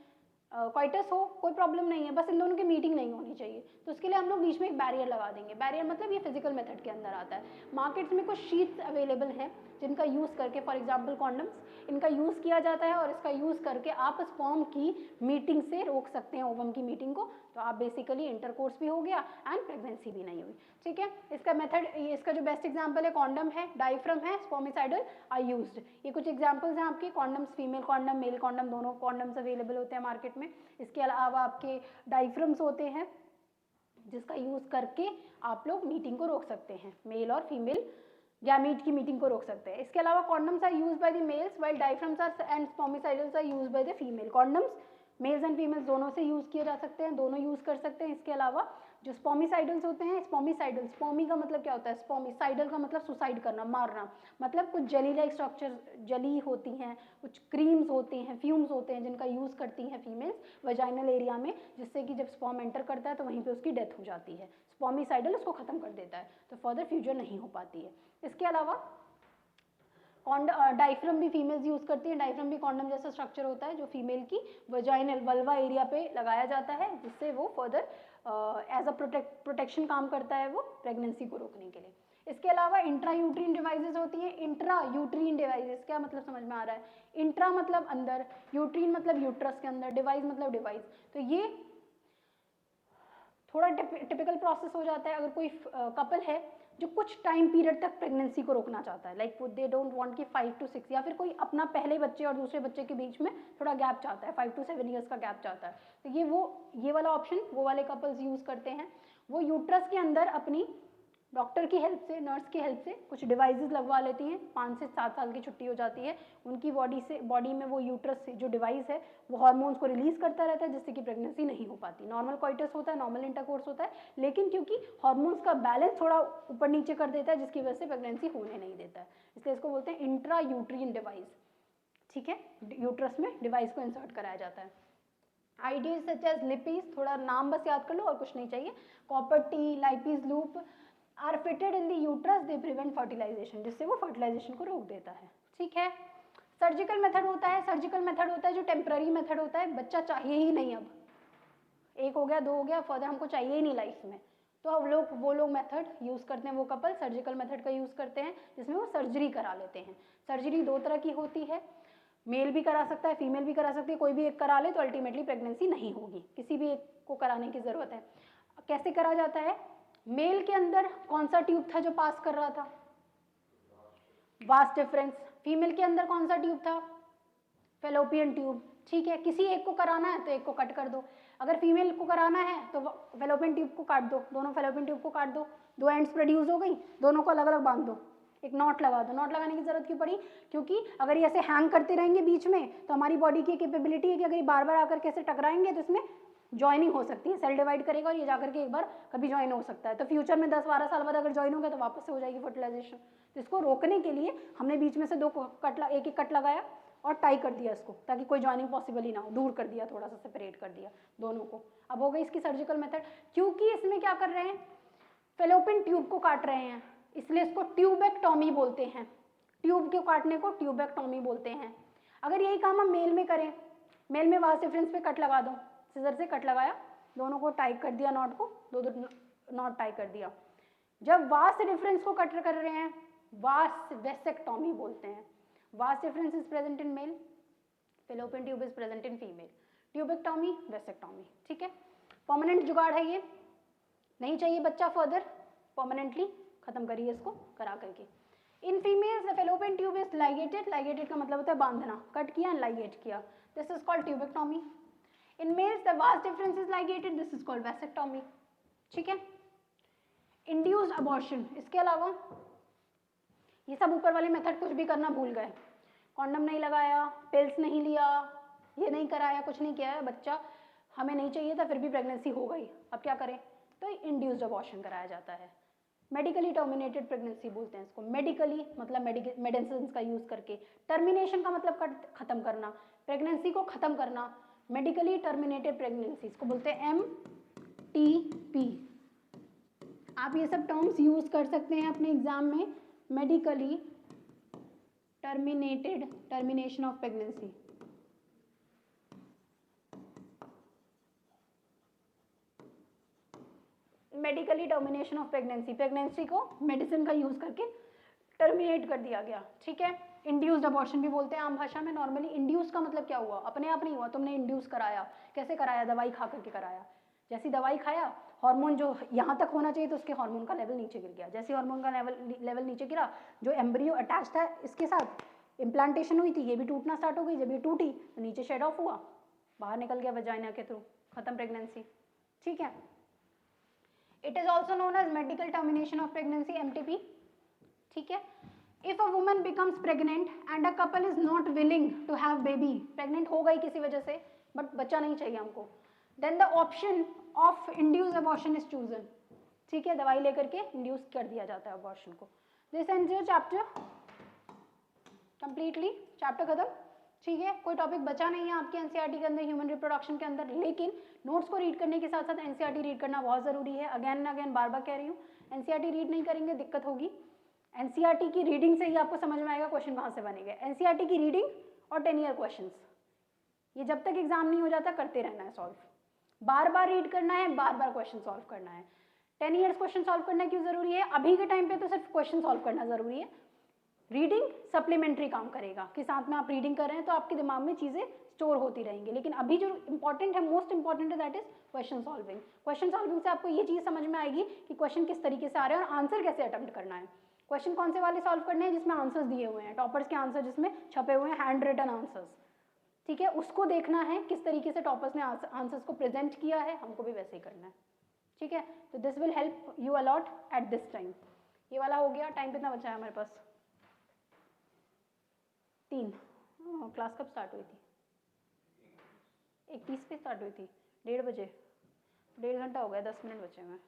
क्वाइटस हो कोई प्रॉब्लम नहीं है, बस इन दोनों की मीटिंग नहीं होनी चाहिए, तो उसके लिए हम लोग बीच में एक बैरियर लगा देंगे। बैरियर मतलब ये फिजिकल मेथड के अंदर आता है। मार्केट्स में कुछ शीट्स अवेलेबल हैं जिनका यूज़ करके, फॉर एग्जांपल कॉन्डम्स, इनका यूज़ किया जाता है और इसका यूज़ करके आप स्पर्म की मीटिंग से रोक सकते हैं, ओवम की मीटिंग को, तो आप बेसिकली इंटरकोर्स भी हो गया एंड प्रेगनेंसी भी नहीं हुई, ठीक है। इसका मेथड, इसका जो बेस्ट एग्जाम्पल है कॉन्डम है, डायफ्रम है, स्पर्मिसाइडल आर यूज्ड, ये कुछ एग्जाम्पल्स हैं आपके। Condoms, female condom, male condom, दोनों कॉन्डम्स अवेलेबल होते हैं मार्केट में। इसके अलावा आपके डायफ्रम्स होते हैं जिसका यूज करके आप लोग मीटिंग को रोक सकते हैं, मेल और फीमेल गैमीट की मीटिंग को रोक सकते हैं। इसके अलावा condoms are used by the males while diaphragms are and spermicidals are used by the female. Condoms males and females दोनों से यूज किए जा सकते हैं, दोनों यूज कर सकते हैं। इसके अलावा जो स्पर्मिसाइडल्स होते हैं, स्पर्मिसाइडल, स्पर्मी का मतलब क्या होता है, स्पर्मिसाइडल का मतलब सुसाइड करना, मारना, मतलब कुछ जेली लाइक स्ट्रक्चर, जली होती हैं, कुछ क्रीम्स होते हैं, फ्यूम्स होते हैं जिनका यूज करती हैं फीमेल्स वजाइनल एरिया में, जिससे कि जब स्पर्म एंटर करता है तो वहीं पे उसकी डेथ हो जाती है। स्पर्मिसाइडल उसको खत्म कर देता है, तो फर्दर फ्यूजन नहीं हो पाती है। इसके अलावा डायफ्रम भी फीमेल्स यूज करती हैं, डायफ्रम भी कॉन्डम जैसा स्ट्रक्चर होता है जो फीमेल की वजाइनल वल्वा एरिया पे लगाया जाता है, जिससे वो फर्दर एज अ प्रोटेक्शन काम करता है वो प्रेगनेंसी को रोकने के लिए। इसके अलावा इंट्रा यूट्रीन डिवाइसेस होती हैं। इंट्रा यूट्रीन डिवाइसेस क्या मतलब समझ में आ रहा है, इंट्रा मतलब अंदर, यूट्रीन मतलब यूट्रस के अंदर, डिवाइस मतलब डिवाइस, तो ये थोड़ा टिपिकल प्रोसेस हो जाता है। अगर कोई कपल है जो कुछ टाइम पीरियड तक प्रेगनेंसी को रोकना चाहता है, लाइक दे डोंट वांट कि 5 to 6, या फिर कोई अपना पहले बच्चे और दूसरे बच्चे के बीच में थोड़ा गैप चाहता है, 5 to 7 ईयर्स का गैप चाहता है, तो ये वाला ऑप्शन वो वाले कपल्स यूज करते हैं। वो यूट्रस के अंदर अपनी डॉक्टर की हेल्प से, नर्स की हेल्प से कुछ डिवाइसेस लगवा लेती हैं, 5 से 7 साल की छुट्टी हो जाती है, उनकी बॉडी में वो यूट्रस से जो डिवाइस है वो हार्मोन्स को रिलीज करता रहता है, जिससे कि प्रेगनेंसी नहीं हो पाती। नॉर्मल कॉइटस होता है, नॉर्मल इंटरकोर्स होता है, लेकिन क्योंकि हार्मोन्स का बैलेंस थोड़ा ऊपर नीचे कर देता है, जिसकी वजह से प्रेगनेंसी होने नहीं देता है, इसलिए इसको बोलते हैं इंट्रा यूट्रीन डिवाइस। ठीक है, यूट्रस में डिवाइस को इंसर्ट कराया जाता है। आइडियाज सच एज लिपीज, थोड़ा नाम बस याद कर लो और कुछ नहीं चाहिए। Copper T, Lippes loop are fitted in the uterus, they prevent fertilisation, जिससे वो फर्टिलाइजेशन को रोक देता है। ठीक है, सर्जिकल मेथड होता है, सर्जिकल मेथड होता है जो टेम्पररी मेथड होता है, बच्चा चाहिए ही नहीं, अब 1 हो गया 2 हो गया, फर्दर हमको चाहिए ही नहीं लाइफ में, तो अब वो लोग मेथड यूज करते हैं, वो कपल सर्जिकल मेथड का यूज करते हैं, जिसमें वो सर्जरी करा लेते हैं। सर्जरी 2 तरह की होती है, मेल भी करा सकता है, फीमेल भी करा सकती है, कोई भी एक करा ले तो अल्टीमेटली प्रेगनेंसी नहीं होगी, किसी भी एक को कराने की जरूरत है। कैसे करा जाता है? मेल के अंदर कौन सा ट्यूब था जो पास कर रहा था? Vast difference. फीमेल के अंदर कौन सा ट्यूब था? Fallopian tube. ठीक है, किसी एक को कराना है तो एक को कट कर दो, अगर फीमेल को कराना है तो फेलोपियन ट्यूब को काट दो, दोनों फेलोपियन ट्यूब को काट दो, 2 एंड्स प्रोड्यूस हो गई, दोनों को अलग अलग बांध दो, एक नॉट लगा दो। नॉट लगाने की जरूरत क्यों पड़ी? क्योंकि अगर ये ऐसे हैंग करते रहेंगे बीच में तो हमारी बॉडी की कैपेबिलिटी है कि अगर ये बार बार आकर कैसे टकराएंगे तो इसमें ज्वाइनिंग हो सकती है, सेल डिवाइड करेगा और ये जाकर के एक बार कभी ज्वाइन हो सकता है, तो फ्यूचर में 10-12 साल बाद अगर ज्वाइन हो गया तो वापस से हो जाएगी फर्टिलाइजेशन। तो इसको रोकने के लिए हमने बीच में से एक एक कट लगाया और टाई कर दिया इसको, ताकि कोई ज्वाइनिंग पॉसिबल ही ना हो, दूर कर दिया, थोड़ा सा सेपरेट कर दिया दोनों को। अब हो गई इसकी सर्जिकल मेथड। क्योंकि इसमें क्या कर रहे हैं, फेलोपियन ट्यूब को काट रहे हैं, इसलिए इसको ट्यूबेक्टॉमी बोलते हैं। ट्यूब के काटने को ट्यूबेक्टॉमी बोलते हैं। अगर यही काम हम मेल में करें, मेल में वास्ट डिफरेंस पे कट लगा दो, सीजर से कट लगाया, दोनों को टाइट कर दिया, नॉट को दो नॉट टाइट कर दिया। जब वास्ट डिफरेंस को कट कर रहे हैं, वास्ट वेसेक्टॉमी बोलते हैं। Vas deferens is present in male, fallopian tube is present in female, tubectomy, vasectomy. ठीक है, परमानेंट जुगाड़ है ये, नहीं चाहिए बच्चा फर्दर, परमानेंटली खत्म करिए इसको करा करके। In females the fallopian tube is ligated, ligated का मतलब होता है बांधना, कट किया एंड लाइगेट किया, this is called tubectomy. In males the vast deferens is ligated, this is called vasectomy. ठीक है, इंड्यूस्ड अबॉर्शन, इसके अलावा ये सब ऊपर वाले मेथड कुछ भी करना भूल गए, कॉन्डम नहीं लगाया, पिल्स नहीं लिया, ये नहीं कराया, कुछ नहीं किया है, बच्चा हमें नहीं चाहिए था फिर भी प्रेगनेंसी हो गई, अब क्या करें? तो इंड्यूस्ड अबॉर्शन कराया जाता है। मेडिकली टर्मिनेटेड प्रेगनेंसी बोलते हैं इसको, मेडिकली मतलब मेडिसिन का यूज करके, टर्मिनेशन का मतलब खत्म करना, प्रेगनेंसी को खत्म करना, मेडिकली टर्मिनेटेड प्रेगनेंसी इसको बोलते हैं MTP। आप ये सब टर्म्स यूज कर सकते हैं अपने एग्जाम में, medically terminated, termination of pregnancy, medically termination of pregnancy, pregnancy को मेडिसिन का यूज करके टर्मिनेट कर दिया गया। ठीक है, इंड्यूस्ड अबॉर्शन भी बोलते हैं आम भाषा में। नॉर्मली इंड्यूस का मतलब क्या हुआ? अपने आप नहीं हुआ, तुमने इंड्यूस कराया। कैसे कराया? दवाई खा करके कराया। जैसी दवाई खाया, हार्मोन जो यहाँ तक होना चाहिए तो उसके हार्मोन का लेवल नीचे गिर गया, जैसे हार्मोन का लेवल नीचे गिरा, जो एम्ब्रियो अटैच था इसके साथ, इम्प्लांटेशन हुई थी, ये भी टूटना स्टार्ट हो गई, जब ये टूटी तो नीचे शेड ऑफ हुआ, बाहर निकल गया वजाइना के थ्रू, खत्म प्रेगनेंसी। ठीक है, it is also known as medical termination of pregnancy, MTP। ठीक है, if a woman becomes pregnant and a couple is not willing to have baby, pregnant हो गई किसी वजह से बट बच्चा नहीं चाहिए हमको, then the option of induce abortion is chosen. ठीक है, दवाई लेकर के इंड्यूस कर दिया जाता है अबॉर्शन को। This ends your chapter completely, chapter खत्म। ठीक है, कोई टॉपिक बचा नहीं है आपके एनसीईआरटी के अंदर, ह्यूमन रिप्रोडक्शन के अंदर, लेकिन नोट्स को रीड करने के साथ साथ एनसीईआरटी रीड करना बहुत जरूरी है। अगेन एंड अगेन बार बार कह रही हूँ, एनसीईआरटी रीड नहीं करेंगे दिक्कत होगी। एनसीईआरटी की रीडिंग से ही आपको समझ में आएगा क्वेश्चन कहाँ से बनेंगे। एनसीईआरटी की रीडिंग और 10 ईयर क्वेश्चंस, ये जब तक एग्जाम नहीं हो जाता करते रहना है सॉल्व, बार बार रीड करना है, बार बार क्वेश्चन सॉल्व करना है। 10 ईयर्स क्वेश्चन सॉल्व करना क्यों जरूरी है? अभी के टाइम पे तो सिर्फ क्वेश्चन सॉल्व करना जरूरी है, रीडिंग सप्लीमेंट्री काम करेगा कि साथ में आप रीडिंग कर रहे हैं तो आपके दिमाग में चीजें स्टोर होती रहेंगी, लेकिन अभी जो इंपॉर्टेंट है, मोस्ट इंपॉर्टेंट है, that is question solving. Question solving से आपको ये चीज समझ में आएगी कि क्वेश्चन किस तरीके से आ रहे हैं और आंसर कैसे अटेम्प्ट करना है। क्वेश्चन कौन से वाले सॉल्व करने हैं? जिसमें आंसर्स दिए हुए हैं, टॉपर्स के आंसर जिसमें छपे हुए हैं, हैंड रिटन आंसर्स। ठीक है, उसको देखना है किस तरीके से टॉपर्स ने आंसर्स को प्रेजेंट किया है, हमको भी वैसे ही करना है। ठीक है, तो this will help you a lot at this time. ये वाला हो गया। टाइम कितना बचा है हमारे पास? 3। क्लास कब स्टार्ट हुई थी? 1:30 पे स्टार्ट हुई थी, 1:30 बजे, 1.5 घंटा हो गया, 10 मिनट बचे हुए हैं।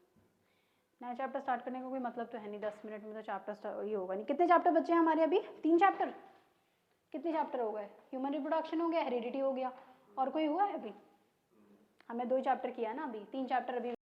नया चैप्टर स्टार्ट करने का कोई मतलब तो है नहीं, 10 मिनट में तो चैप्टर ये होगा नहीं। कितने चैप्टर बचे हैं हमारे अभी? 3 चैप्टर। कितने चैप्टर हो गए? ह्यूमन रिप्रोडक्शन हो गया, हेरिडिटी हो गया, और कोई हुआ है अभी? हमने 2 चैप्टर किया ना अभी, 3 चैप्टर अभी